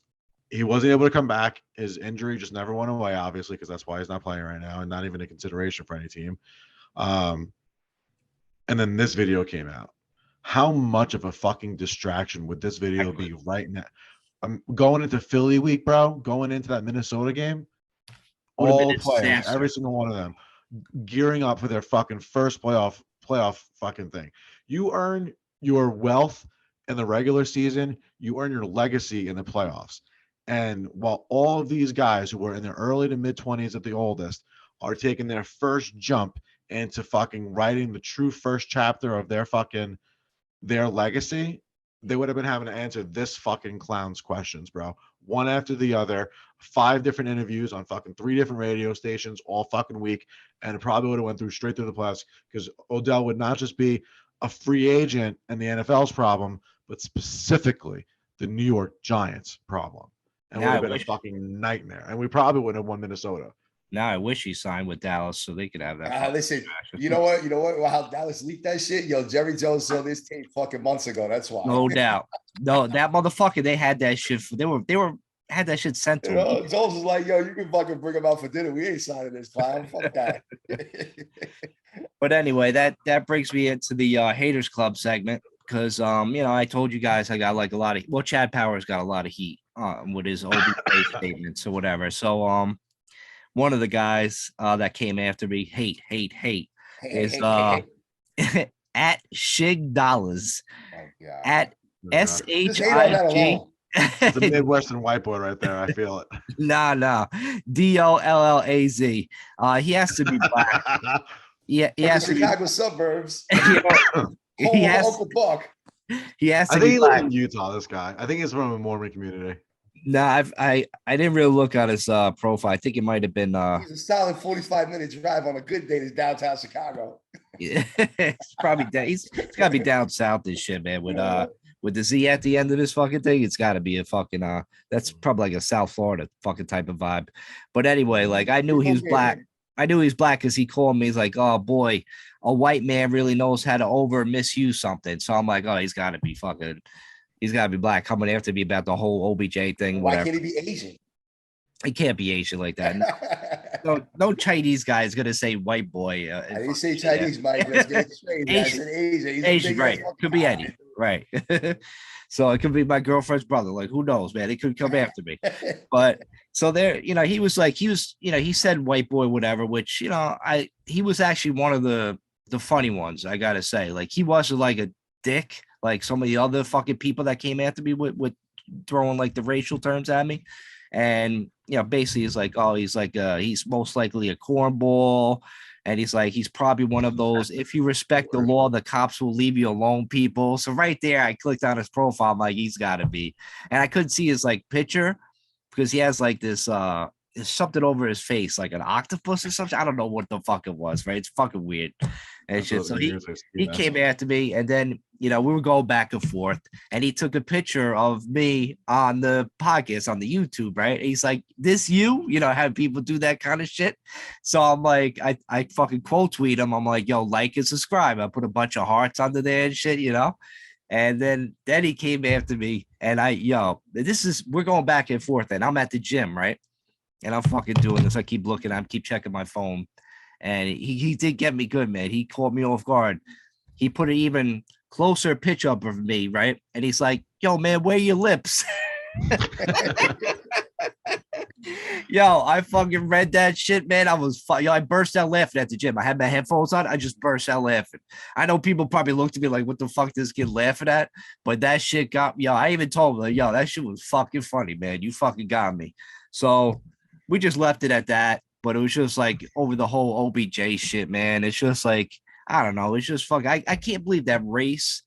he wasn't able to come back. His injury just never went away, obviously, because that's why he's not playing right now and not even a consideration for any team. And then this video came out. How much of a fucking distraction would this video be right now? I'm going into Philly week, bro, going into that Minnesota game. All the players, every single one of them, gearing up for their fucking first playoff fucking thing. You earn your wealth in the regular season. You earn your legacy in the playoffs. And while all of these guys who were in their early to mid 20s at the oldest are taking their first jump into fucking writing the true first chapter of their legacy, they would have been having to answer this fucking clown's questions, bro. One after the other, 5 different interviews on fucking 3 different radio stations all fucking week, and it probably would have went straight through the playoffs because Odell would not just be a free agent and the NFL's problem, but specifically the New York Giants problem. And would have been a fucking nightmare. And we probably wouldn't have won Minnesota. Now I wish he signed with Dallas so they could have that. Listen, you know what? Well, how Dallas leaked that shit? Yo, Jerry Jones saw this tape fucking months ago. That's why. No doubt. No, that motherfucker. They had that shit. They had that shit sent to him. Jones was like, "Yo, you can fucking bring him out for dinner. We ain't signing this clown. Fuck that." But anyway, that brings me into the Haters Club segment because I told you guys I got like a lot of Chad Powers got a lot of heat with his OBJ statements or whatever. So one of the guys that came after me, hate is at Shig Dollars at SHIG. It's a Midwestern white boy right there. I feel it. Nah. DOLLAZ. He has to be black. Yeah, he has to be Chicago suburbs. He has Uncle Buck. He has to I think be he black. lives in Utah. This guy. I think he's from a Mormon community. No, I didn't really look at his profile. I think it might have been he's a solid 45-minute drive on a good day to downtown Chicago. It's probably he's gotta be down south this shit, man. With the Z at the end of this fucking thing, it's gotta be a fucking that's probably like a South Florida fucking type of vibe. But anyway, like I knew he was black. I knew he was black because he called me. He's like, "Oh boy, a white man really knows how to over misuse something." So I'm like, "Oh, he's gotta be black," coming after me about the whole OBJ thing. Why whatever. can't he be Asian? He can't be Asian like that. No Chinese guy is gonna say white boy. I didn't say Chinese, Mike. Let's get it straight. Asian. I said Asian. He's Asian, right? Could be any, right? So it could be my girlfriend's brother. Like, who knows, man? He could come after me. But so there, he was like, he said white boy, whatever. Which he was actually one of the funny ones. I gotta say, like, he wasn't like a dick like some of the other fucking people that came after me with throwing like the racial terms at me. And basically he's like, oh, he's like he's most likely a cornball, and he's like, he's probably one of those, if you respect the law, the cops will leave you alone people. So right there, I clicked on his profile. I'm like, he's got to be. And I couldn't see his like picture because he has like this something over his face, like an octopus or something. I don't know what the fuck it was, right? It's fucking weird. And shit. So he came after me, and then we were going back and forth, and he took a picture of me on the podcast on the YouTube, right? And he's like, "This you?" Have people do that kind of shit. So I'm like, I fucking quote tweet him. I'm like, "Yo, like and subscribe." I put a bunch of hearts under there and shit, And then he came after me, and we're going back and forth, and I'm at the gym, right? And I'm fucking doing this. I keep looking, I keep checking my phone. And he did get me good, man. He caught me off guard. He put an even closer picture up of me, right? And he's like, "Yo, man, where are your lips?" Yo, I fucking read that shit, man. I burst out laughing at the gym. I had my headphones on. I just burst out laughing. I know people probably looked at me like, what the fuck this kid laughing at? But that shit got me. I even told him, like, yo, that shit was fucking funny, man. You fucking got me. So we just left it at that. But it was just like over the whole OBJ shit, man. It's just like, I don't know. It's just fuck. I can't believe that race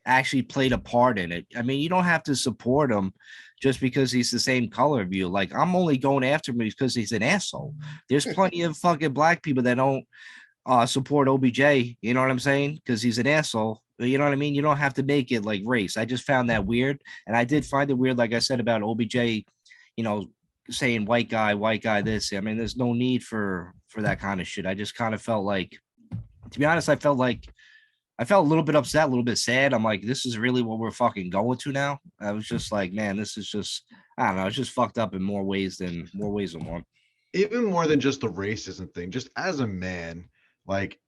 actually played a part in it. I mean, you don't have to support him just because he's the same color of you. Like, I'm only going after him because he's an asshole. There's plenty of fucking black people that don't support OBJ. You know what I'm saying? Because he's an asshole. You know what I mean? You don't have to make it like race. I just found that weird. And I did find it weird, like I said, about OBJ, saying white guy this. I mean, there's no need for that kind of shit. I just kind of felt like, to be honest, I felt a little bit upset, a little bit sad. I'm like, this is really what we're fucking going to now. I was just like, man, this is just, I don't know, it's just fucked up in more ways than one. Even more than just the racism thing, just as a man, like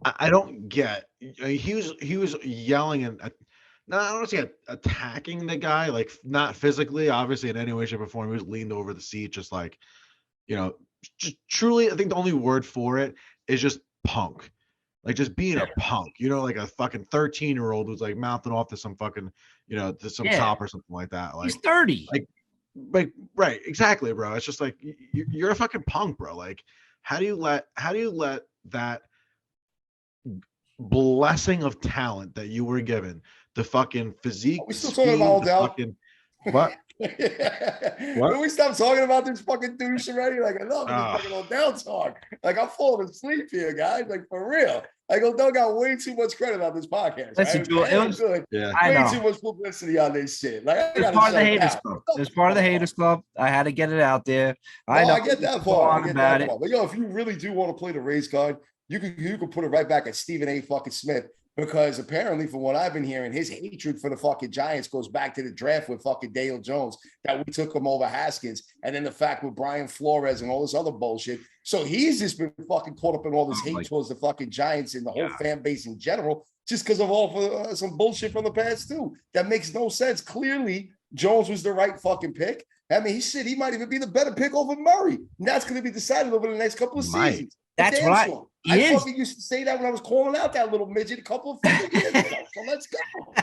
I don't get. He was yelling and no, I don't say attacking the guy, like not physically, obviously in any way, shape, or form. He was leaned over the seat, just like, just truly. I think the only word for it is just punk, like just being a punk. Like a fucking 13-year-old who's like mouthing off to some fucking, to some cop or something like that. Like he's 30. Like right, exactly, bro. It's just like you're a fucking punk, bro. Like, how do you let that blessing of talent that you were given, the fucking physique, we still talking about Odell? What? When we stop talking about this fucking douche already? Like, I love this fucking Odell talk. Like, I'm falling asleep here, guys. Like, for real. Like, Odell got way too much credit on this podcast. Listen, right? it was good. Yeah, way too much publicity on this shit. Like, it's part of the haters club. It's part of the haters club. I had to get it out there. I get that part. I get that part. But if you really do want to play the race card, you can put it right back at Stephen A. fucking Smith. Because apparently, from what I've been hearing, his hatred for the fucking Giants goes back to the draft with fucking Daniel Jones, that we took him over Haskins, and then the fact with Brian Flores and all this other bullshit. So he's just been fucking caught up in all this hate towards the fucking Giants and the whole fan base in general, just because of all some bullshit from the past too. That makes no sense. Clearly, Jones was the right fucking pick. I mean, he might even be the better pick over Murray. And that's going to be decided over the next couple of seasons. That's right. I fucking used to say that when I was calling out that little midget a couple of fucking years ago. So let's go.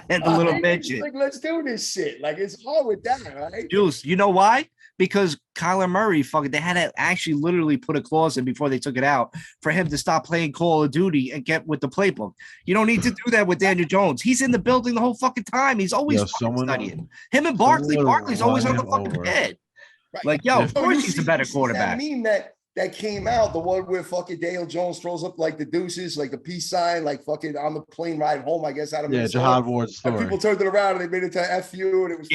The little midget. Like, let's do this shit. Like, it's hard with that, right? Juice, you know why? Because Kyler Murray, they had to actually literally put a clause in before they took it out for him to stop playing Call of Duty and get with the playbook. You don't need to do that with Daniel Jones. He's in the building the whole fucking time. He's always studying. Him and Barkley. Barkley's always on the fucking head. Right. Like, of course he's a better quarterback. That meme that came out, the one where fucking Daniel Jones throws up like the deuces, like the peace sign, like fucking on the plane ride home, I guess, out of Jihad Ward's story. And people turned it around and they made it to FU, and it was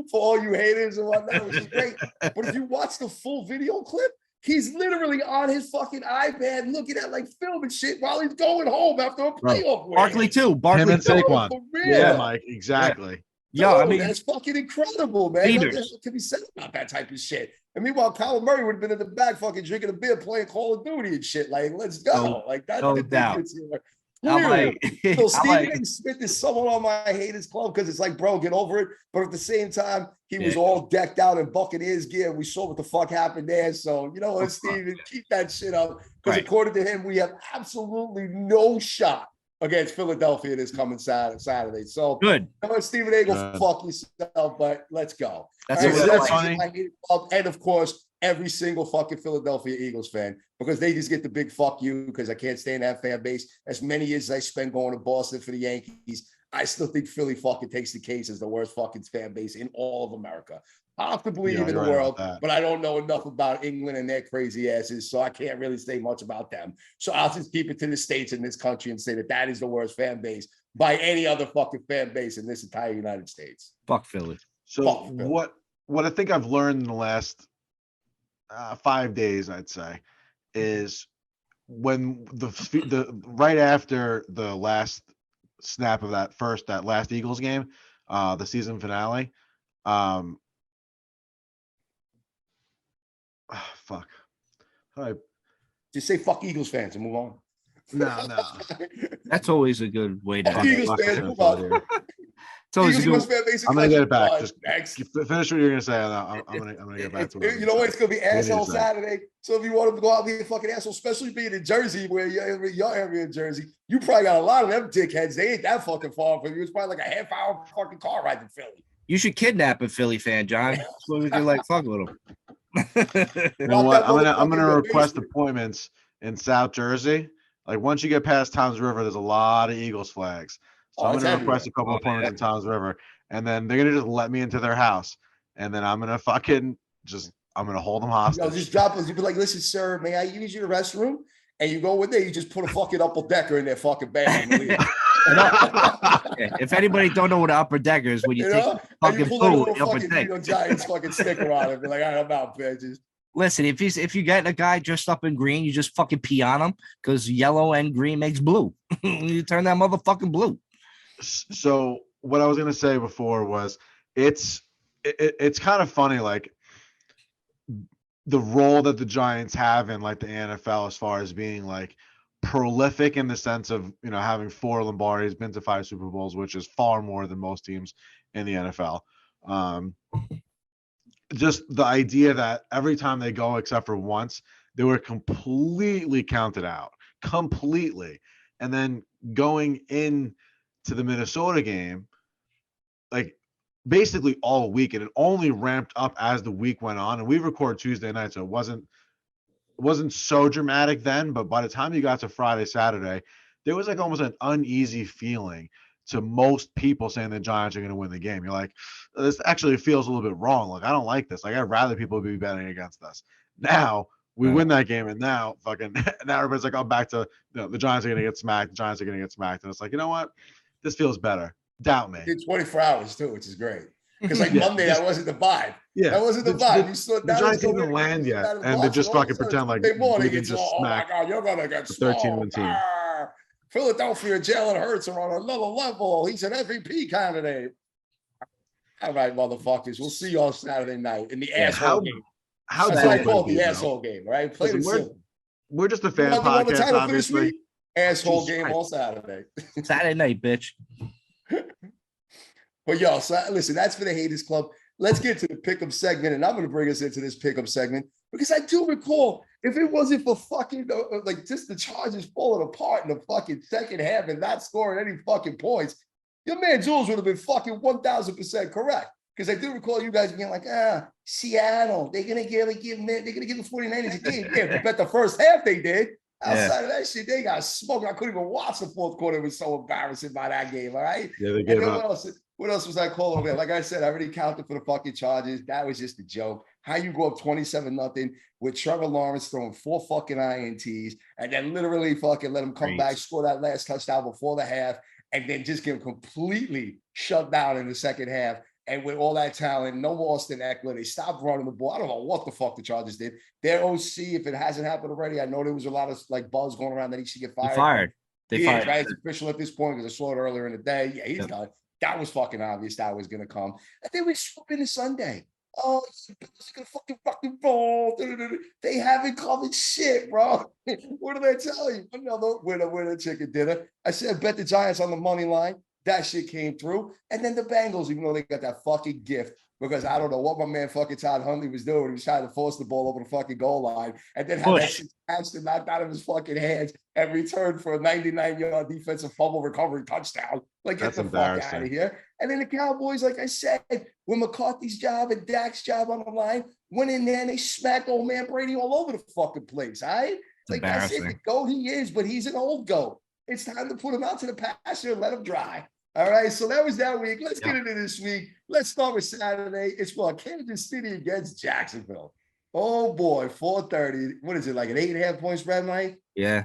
for all you haters and whatnot, which is great. But if you watch the full video clip, he's literally on his fucking iPad looking at like film and shit while he's going home after a playoff win. Barkley too. Barkley and Saquon. Yeah, Mike, exactly. Yeah, I mean, that's fucking incredible, man. What can be said about that type of shit? And meanwhile, Kyler Murray would have been in the back fucking drinking a beer, playing Call of Duty and shit. Like, let's go. That's no doubt. So Stephen A. Smith is someone on my haters club because it's like, bro, get over it. But at the same time, he was all decked out in Buccaneers gear. We saw what the fuck happened there. So, you know what, Steven, keep that shit up. Because according to him, we have absolutely no shot against Philadelphia this coming Saturday. So good. Stephen A. Go fuck yourself, but let's go. That's funny. And of course, every single fucking Philadelphia Eagles fan, because they just get the big fuck you, because I can't stand that fan base. As many years as I spent going to Boston for the Yankees, I still think Philly fucking takes the case as the worst fucking fan base in all of America. Possibly in the world, but I don't know enough about England and their crazy asses, so I can't really say much about them. So I'll just keep it to the States in this country and say that is the worst fan base by any other fucking fan base in this entire United States. Fuck Philly. So what I think I've learned in the last 5 days, I'd say, is when the right after the last snap of that last Eagles game, the season finale. Fuck. All right. Just say fuck Eagles fans and move on. No. That's always a good way to Eagles fans, move on. Eagles I'm gonna get it back. Just finish what you're gonna say. I'm gonna get back to it. You know what? It's gonna be asshole Saturday. So if you want to go out and be a fucking asshole, especially being in Jersey, where your area in Jersey, you probably got a lot of them dickheads. They ain't that fucking far from you. It's probably like a half-hour fucking car ride to Philly. You should kidnap a Philly fan, John. So we can like fuck with him. You know what? I'm gonna request appointments in South Jersey. Like once you get past Tom's River, there's a lot of Eagles flags. So I'm gonna request a couple appointments in Tom's River, and then they're gonna just let me into their house, and then I'm gonna I'm gonna hold them hostage. Yo, just drop us. You be like, listen, sir, may I use your restroom? And you go in there, you just put a fucking double decker in their fucking bathroom. If anybody don't know what an upper decker is, when you, take and fucking you pull a poo, little the upper fucking deck. New York Giants fucking sticker on it. Be like, all right, I'm out, bitches. Listen, if you get a guy dressed up in green, you just fucking pee on him because yellow and green makes blue. You turn that motherfucking blue. So what I was gonna say before was it's kind of funny, like the role that the Giants have in like the NFL as far as being like prolific in the sense of, you know, having 4 Lombardis, been to 5 Super Bowls, which is far more than most teams in the NFL. Just the idea that every time they go except for once, they were completely counted out, completely. And then going in to the Minnesota game, like basically all week, and it only ramped up as the week went on. And we record Tuesday night, so it wasn't so dramatic then, but by the time you got to Friday, Saturday, there was like almost an uneasy feeling to most people saying the Giants are going to win the game. You're like, this actually feels a little bit wrong. Like, I don't like this. Like, I'd rather people be betting against us. Now we win that game, and now everybody's like, I'm back to, you know, the Giants are going to get smacked. The Giants are going to get smacked. And it's like, you know what? This feels better. Doubt me. It's 24 hours too, which is great. Because like Monday, that wasn't the vibe. Yeah, that wasn't the vibe. You saw the Giants didn't land yet, and they just fucking pretend like morning, we can just smack. Oh my God, you're gonna get a 13-win team. Philadelphia, Jalen Hurts are on another level. He's an MVP candidate. All right, motherfuckers. We'll see y'all Saturday night in the asshole game. How That's what I call the asshole game, right? Play it simple. We're just a fan podcast, obviously. Asshole game on Saturday. Saturday night, bitch. But yo, so listen, that's for the Haters Club. Let's get to the pick'em segment, and I'm going to bring us into this pick'em segment because I do recall, if it wasn't for fucking like just the Chargers falling apart in the fucking second half and not scoring any fucking points, your man Jules would have been fucking 1,000% correct. Because I do recall you guys being like, Seattle, they're gonna give the 49ers a game. Yeah, they bet the first half they did. Outside of that shit, they got smoked. I couldn't even watch the fourth quarter. It was so embarrassing by that game. All right. Yeah, they gave up. What else was I calling over there? Like I said, I already counted for the fucking Chargers. That was just a joke. How you go up 27-0 with Trevor Lawrence throwing 4 fucking INTs and then literally fucking let him come back, score that last touchdown before the half, and then just get him completely shut down in the second half. And with all that talent, no Austin Eckler, they stopped running the ball. I don't know what the fuck the Chargers did. Their OC, if it hasn't happened already, I know there was a lot of like buzz going around that he should get fired. They fired. Right? It's official at this point because I saw it earlier in the day. Yeah, he's gone. That was fucking obvious that was going to come. And then we swoop into Sunday. Oh, it's going to fucking roll. They haven't covered shit, bro. What did I tell you? Another winner chicken dinner. I said bet the Giants on the money line. That shit came through. And then the Bengals, even though they got that fucking gift, because I don't know what my man fucking Todd Hundley was doing. He was trying to force the ball over the fucking goal line and then had that shit snatched and knocked out of his fucking hands and returned for a 99-yard defensive fumble recovery touchdown. Like, get the fuck out of here. And then the Cowboys, like I said, with McCarthy's job and Dak's job on the line, went in there and they smacked old man Brady all over the fucking place, all right? Like, that's it. The GOAT he is, but he's an old GOAT. It's time to put him out to the pasture and let him dry. All right, so that was that week. Let's get into this week. Let's start with Saturday. It's what? Kansas City against Jacksonville. Oh, boy, 4:30. What is it, like an 8.5 point spread, Mike? Yeah.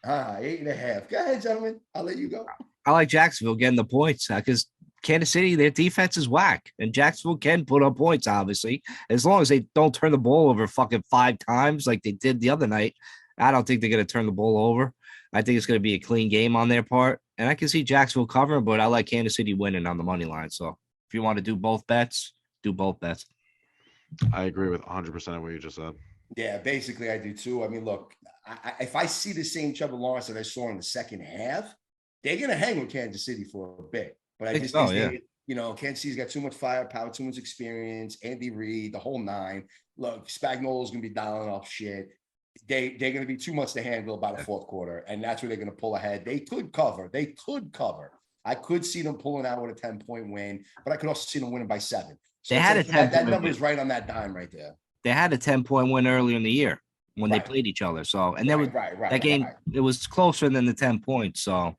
8.5. Go ahead, gentlemen. I'll let you go. I like Jacksonville getting the points because Kansas City, their defense is whack. And Jacksonville can put up points, obviously. As long as they don't turn the ball over fucking 5 times like they did the other night, I don't think they're going to turn the ball over. I think it's going to be a clean game on their part. And I can see Jacksonville covering, but I like Kansas City winning on the money line. So if you want to do both bets, do both bets. I agree with 100% of what you just said. Yeah, basically I do too. I mean, look, if I see the same Trevor Lawrence that I saw in the second half, they're going to hang with Kansas City for a bit. But I just think, you know, Kansas City's got too much firepower, too much experience, Andy Reid, the whole nine. Look, Spagnuolo's going to be dialing up shit. They're going to be too much to handle by the fourth quarter, and that's where they're going to pull ahead. They could cover. I could see them pulling out with a 10-point win, but I could also see them winning by 7. So they had a 10. That number is right on that dime right there. They had a 10-point win earlier in the year when they played each other. So, and that game, it was closer than the 10 points. So,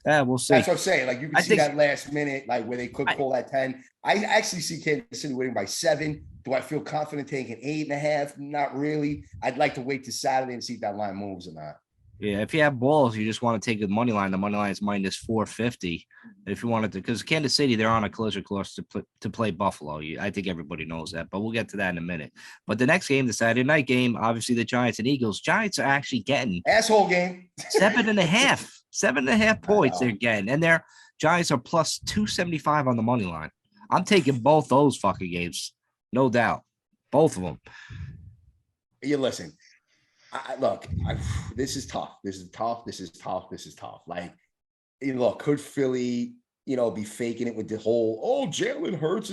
yeah, we'll see. That's what I'm saying. Like, you can see that last minute, like where they could pull that 10. I actually see Kansas City winning by 7. Do I feel confident taking 8.5? Not really. I'd like to wait to Saturday and see if that line moves or not. Yeah, if you have balls, you just want to take the money line. The money line is minus 450. If you wanted to, because Kansas City, they're on a collision course to play Buffalo. I think everybody knows that, but we'll get to that in a minute. But the next game, the Saturday night game, obviously the Giants and Eagles. Giants are actually getting asshole game. 7.5 points they're getting, and their Giants are plus 275 on the money line. I'm taking both those fucking games, no doubt, both of them. You listen. Look, this is tough. This is tough. Like, look, could Philly, be faking it with the whole, Jalen Hurts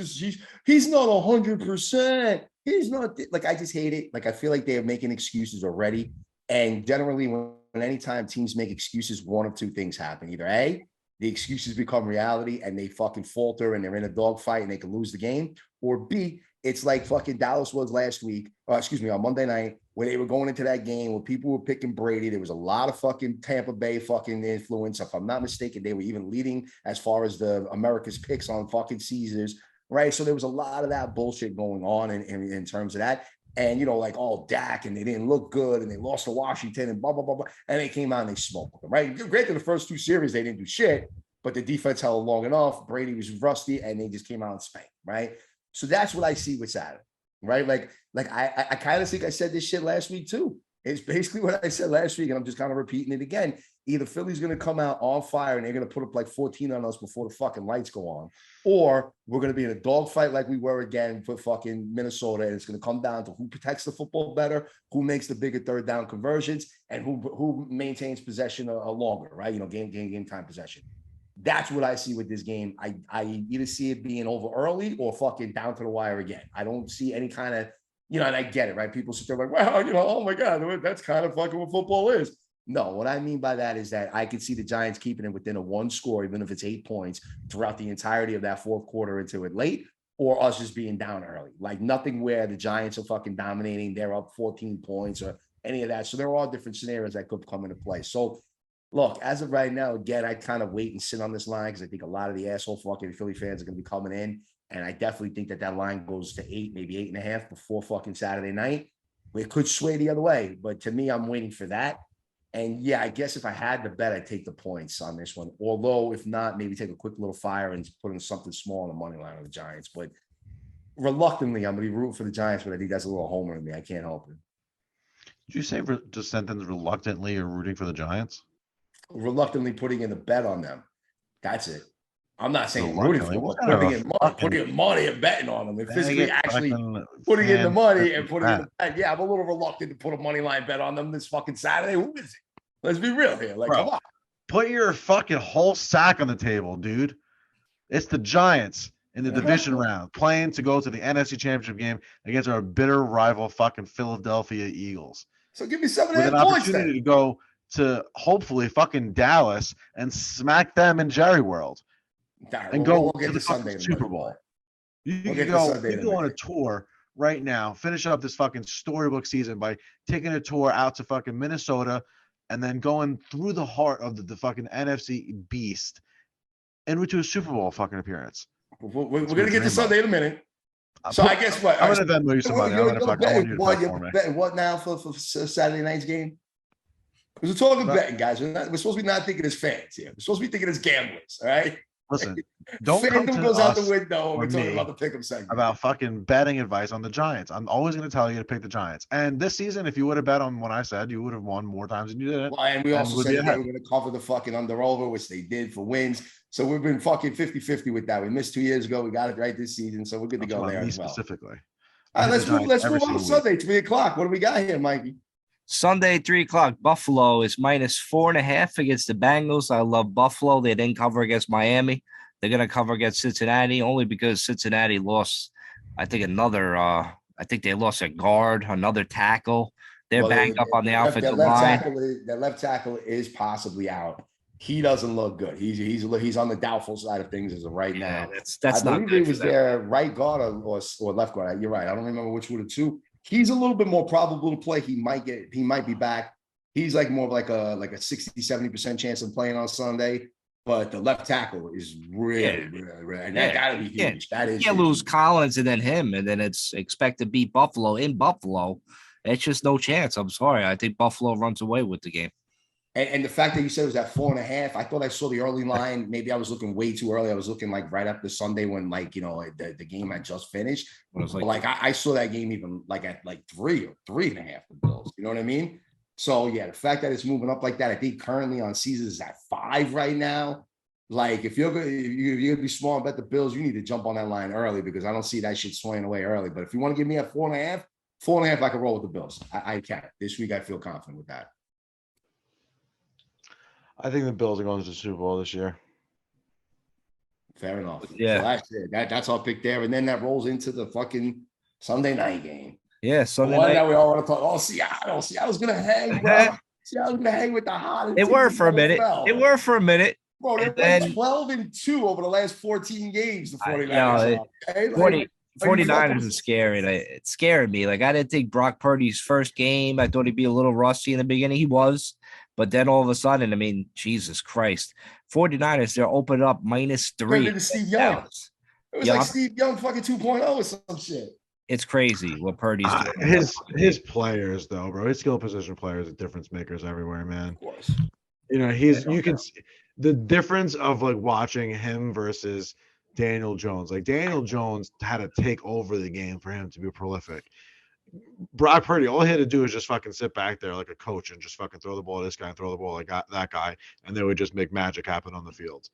he's not 100%. He's not like, I just hate it. Like, I feel like they are making excuses already. And generally, when anytime teams make excuses, one of two things happen. Either A, the excuses become reality and they fucking falter and they're in a dogfight and they can lose the game. Or B, it's like fucking Dallas was last week, on Monday night, where they were going into that game where people were picking Brady. There was a lot of fucking Tampa Bay fucking influence. If I'm not mistaken, they were even leading as far as the America's picks on fucking Caesars, right? So there was a lot of that bullshit going on in terms of that. And, Dak, and they didn't look good, and they lost to Washington, and blah, blah, blah, blah. And they came out and they smoked them, right? Granted, the first two series, they didn't do shit, but the defense held long enough. Brady was rusty, and they just came out and spanked, right? So that's what I see with Saturday, right? Like I kind of think I said this shit last week too. It's basically what I said last week, and I'm just kind of repeating it again. Either Philly's going to come out on fire and they're going to put up like 14 on us before the fucking lights go on, or we're going to be in a dogfight like we were again for fucking Minnesota, and it's going to come down to who protects the football better, who makes the bigger third down conversions, and who maintains possession a longer, right? Game time possession. That's what I see with this game. I either see it being over early or fucking down to the wire again. I don't see any kind of, and I get it, right? People sit there like, well, oh my God, that's kind of fucking what football is. No, what I mean by that is that I could see the Giants keeping it within a one score, even if it's 8 points throughout the entirety of that fourth quarter into it late, or us just being down early. Like nothing where the Giants are fucking dominating. They're up 14 points or any of that. So there are different scenarios that could come into play. So look, as of right now, again, I kind of wait and sit on this line because I think a lot of the asshole fucking Philly fans are going to be coming in. And I definitely think that line goes to 8, maybe 8.5 before fucking Saturday night. It could sway the other way. But to me, I'm waiting for that. And yeah, I guess if I had to bet, I'd take the points on this one. Although, if not, maybe take a quick little fire and put in something small on the money line of the Giants. But reluctantly, I'm going to be rooting for the Giants, but I think that's a little homer in me. I can't help it. Did you say the sentence reluctantly you're rooting for the Giants? Reluctantly putting in the bet on them. That's it. I'm not saying rooting for them, but putting in money and betting on them. If physically actually putting in the money and putting in the bet, yeah, I'm a little reluctant to put a money line bet on them this fucking Saturday. Who is it? Let's be real here. Like, come on. Put your fucking whole sack on the table, dude. It's the Giants in the division round playing to go to the NFC Championship game against our bitter rival fucking Philadelphia Eagles. So give me 7.5 points. With an opportunity to go to hopefully fucking Dallas and smack them in Jerry World and go to the fucking Super Bowl. You can go on a tour right now, finish up this fucking storybook season by taking a tour out to fucking Minnesota and then going through the heart of the fucking NFC beast and into a Super Bowl fucking appearance. We're going to get to Sunday in a minute. So I guess what? I'm going to Venmo you some money. You're betting what now for Saturday night's game? Because we're talking betting, guys. We're supposed to be not thinking as fans here. We're supposed to be thinking as gamblers, all right? Listen, don't come to goes us out the window. We're talking about the pick'em segment. About fucking betting advice on the Giants. I'm always going to tell you to pick the Giants. And this season, if you would have bet on what I said, you would have won more times than you did. Well, and we also said they were going to cover the fucking under-over, which they did for wins. So we've been fucking 50-50 with that. We missed 2 years ago. We got it right this season, so we're good to go there as well. Specifically. All right, let's move on to Sunday, 3 o'clock. What do we got here, Mikey? Sunday, 3 o'clock. Buffalo is minus 4.5 against the Bengals. I love Buffalo. They didn't cover against Miami. They're going to cover against Cincinnati only because Cincinnati lost, I think they lost a guard, another tackle. They're banged up on the offensive line. That left tackle is possibly out. He doesn't look good. He's on the doubtful side of things as of right now. That's not good. He was their right guard or left guard. You're right. I don't remember which one of the two. He's a little bit more probable to play. He might be back. He's like more of like a 60-70% chance of playing on Sunday. But the left tackle is really, and that got to be huge. That is. You can't lose Collins and then him, and then it's expect to beat Buffalo in Buffalo. It's just no chance. I'm sorry. I think Buffalo runs away with the game. And the fact that you said it was at 4.5, I thought I saw the early line. Maybe I was looking way too early. I was looking like right after Sunday when the game had just finished. It was But I saw that game even like at like 3 or 3.5 the Bills. You know what I mean? So yeah, the fact that it's moving up like that, I think currently on season is at 5 right now. Like if you're gonna be smart and bet the Bills, you need to jump on that line early because I don't see that shit swaying away early. But if you want to give me a 4.5, I can roll with the Bills. I can. This week I feel confident with that. I think the Bills are going to the Super Bowl this year. Fair enough. Yeah. So that's it. That's our pick there. And then that rolls into the fucking Sunday night game. Yeah, Sunday the one night. that we all want to talk. Oh, Seattle. Seattle's going to hang, bro. Seattle's going to hang with the hottest. They were for a minute. They were for a minute. Bro, they're like 12-2 over the last 14 games. The 49ers. 49ers is scary. It scared me. Like I didn't think Brock Purdy's first game. I thought he'd be a little rusty in the beginning. He was. But then all of a sudden, I mean, Jesus Christ. 49ers, they're opened up -3. Steve Young. It was like Steve Young fucking 2.0 or some shit. It's crazy what Purdy's doing. His players, though, bro. His skill position players are difference makers everywhere, man. Of course. You know, you can see the difference of like watching him versus Daniel Jones. Like Daniel Jones had to take over the game for him to be prolific. Brock Purdy, all he had to do is just fucking sit back there like a coach and just fucking throw the ball to this guy and throw the ball like that guy, and they would just make magic happen on the field.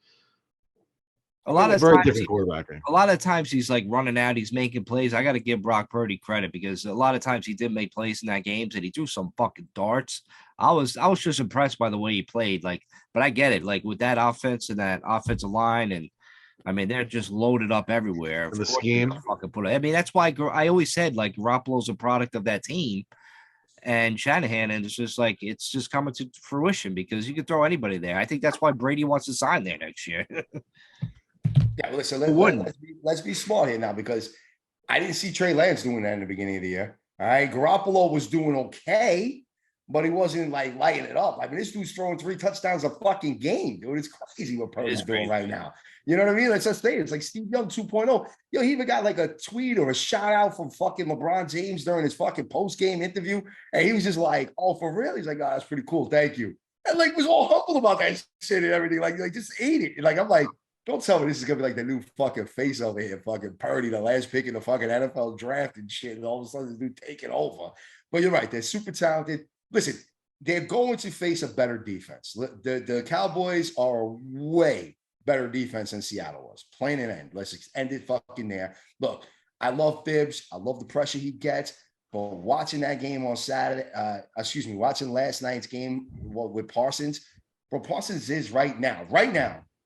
A lot of different quarterbacking. A lot of times he's like running out, he's making plays. I got to give Brock Purdy credit because a lot of times he did make plays in that games and he threw some fucking darts. I was just impressed by the way he played. Like, but I get it. Like with that offense and that offensive line, and I mean they're just loaded up everywhere. The scheme. I mean that's why I always said like Garoppolo's a product of that team, and Shanahan, and it's just like it's just coming to fruition because you can throw anybody there. I think that's why Brady wants to sign there next year. Yeah, well, listen, let's be smart here now because I didn't see Trey Lance doing that in the beginning of the year. All right. Garoppolo was doing okay, but he wasn't like lighting it up. I mean, this dude's throwing 3 touchdowns a fucking game, dude. It's crazy what Purdy's doing right now. You know what I mean? Let's just say it's like Steve Young 2.0. Yo, he even got like a tweet or a shout out from fucking LeBron James during his fucking post-game interview. And he was just like, oh, for real? He's like, oh, that's pretty cool. Thank you. And like was all humble about that shit and everything. Like just ate it. Like, I'm like, don't tell me this is gonna be like the new fucking face over here, fucking Purdy, the last pick in the fucking NFL draft and shit, and all of a sudden this dude taking over. But you're right, they're super talented. Listen, they're going to face a better defense. The Cowboys are a way better defense than Seattle was. Plain and end. Let's end it fucking there. Look, I love Bibbs. I love the pressure he gets. But watching that game on Saturday, watching last night's game with Parsons, bro, Parsons is right now.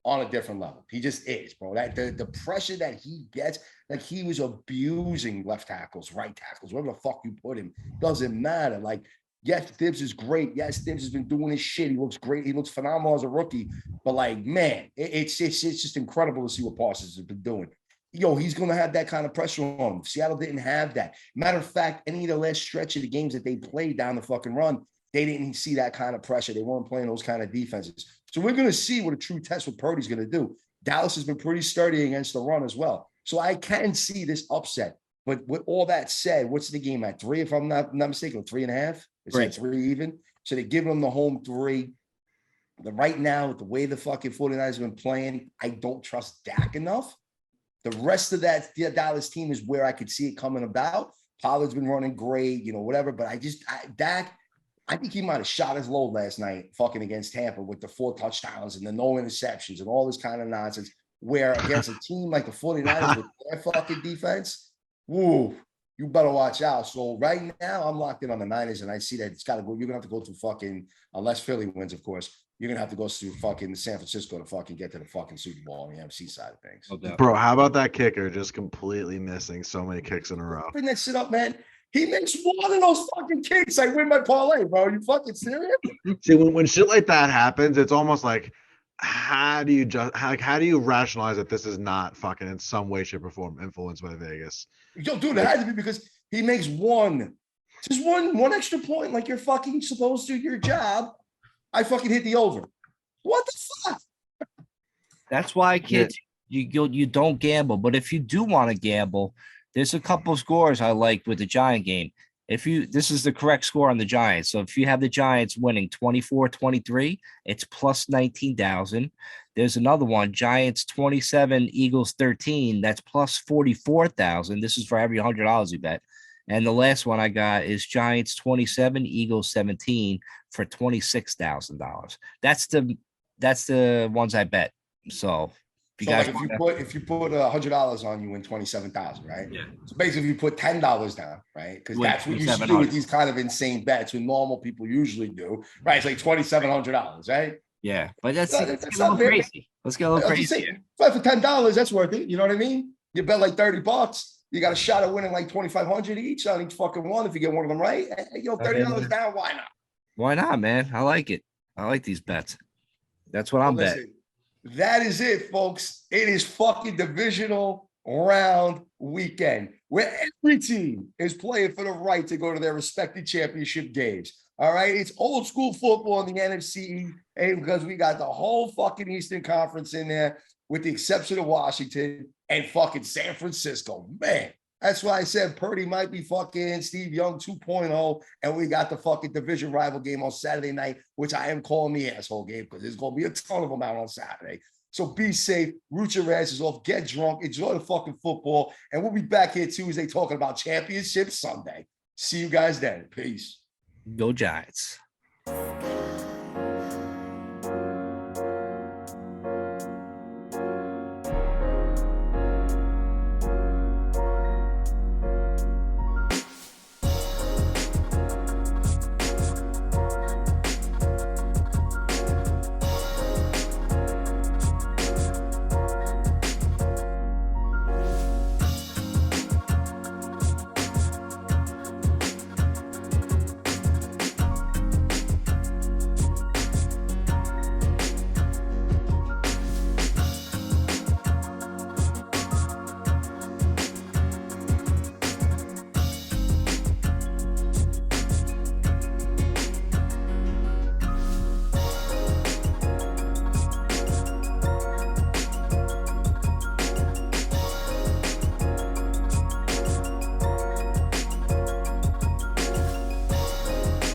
On a different level. He just is, bro. That the pressure that he gets, like he was abusing left tackles, right tackles, wherever the fuck you put him, doesn't matter. Like, yes, Thibs is great. Yes, Thibs has been doing his shit. He looks great. He looks phenomenal as a rookie. But like, man, it's just incredible to see what Parsons has been doing. Yo, he's gonna have that kind of pressure on him. Seattle didn't have that. Matter of fact, any of the last stretch of the games that they played down the fucking run, they didn't see that kind of pressure. They weren't playing those kind of defenses. So we're going to see what a true test with Purdy's going to do. Dallas has been pretty sturdy against the run as well. So I can see this upset. But with all that said, what's the game at? 3, if I'm not mistaken, 3.5? It's at 3 even. So they're giving them the home 3. Right now, with the way the fucking 49ers have been playing, I don't trust Dak enough. The rest of that Dallas team is where I could see it coming about. Pollard's been running great, whatever. But Dak, I think he might have shot his load last night fucking against Tampa with the 4 touchdowns and the no interceptions and all this kind of nonsense, where against a team like the 49ers with their fucking defense, woo, you better watch out. So right now I'm locked in on the Niners and I see that it's got to go. You're going to have to go to fucking, unless Philly wins, of course, you're going to have to go to fucking San Francisco to fucking get to the fucking Super Bowl on the MC side of things. Okay. Bro, how about that kicker just completely missing so many kicks in a row? Bring that shit up, man. He makes one of those fucking kicks. I win my parlay, bro. Are you fucking serious? See, when shit like that happens, it's almost like, how do you rationalize that this is not fucking in some way, shape, or form influenced by Vegas? Yo, dude, it had to be because he makes one extra point like you're fucking supposed to, your job. I fucking hit the over. What the fuck? That's why, kids, you don't gamble. But if you do want to gamble, there's a couple scores I like with the Giant game. This is the correct score on the Giants. So if you have the Giants winning 24-23, it's plus 19,000. There's another one, Giants 27, Eagles 13. That's plus 44,000. This is for every $100 you bet. And the last one I got is Giants 27, Eagles 17 for $26,000. That's the ones I bet. So So like if you put $100 on, you win 27,000, right? Yeah. So basically, you put $10 down, right? Because that's what you should do with these kind of insane bets, what normal people usually do, right? It's like $2,700, right? Yeah, but let's get a little crazy. Let's get a little crazy. But for $10, that's worth it. You know what I mean? You bet like $30. You got a shot at winning like 2,500 each on each fucking one if you get one of them right. Hey, $30 down, why not? Why not, man? I like it. I like these bets. That's what I'm betting. That is it, folks. It is fucking divisional round weekend where every team is playing for the right to go to their respective championship games. All right. It's old school football in the NFC because we got the whole fucking Eastern Conference in there, with the exception of Washington and fucking San Francisco. Man, that's why I said Purdy might be fucking Steve Young 2.0. And we got the fucking division rival game on Saturday night, which I am calling the asshole game because there's going to be a ton of them out on Saturday. So be safe, root your asses off, get drunk, enjoy the fucking football. And we'll be back here Tuesday talking about Championship Sunday. See you guys then. Peace. Go Giants.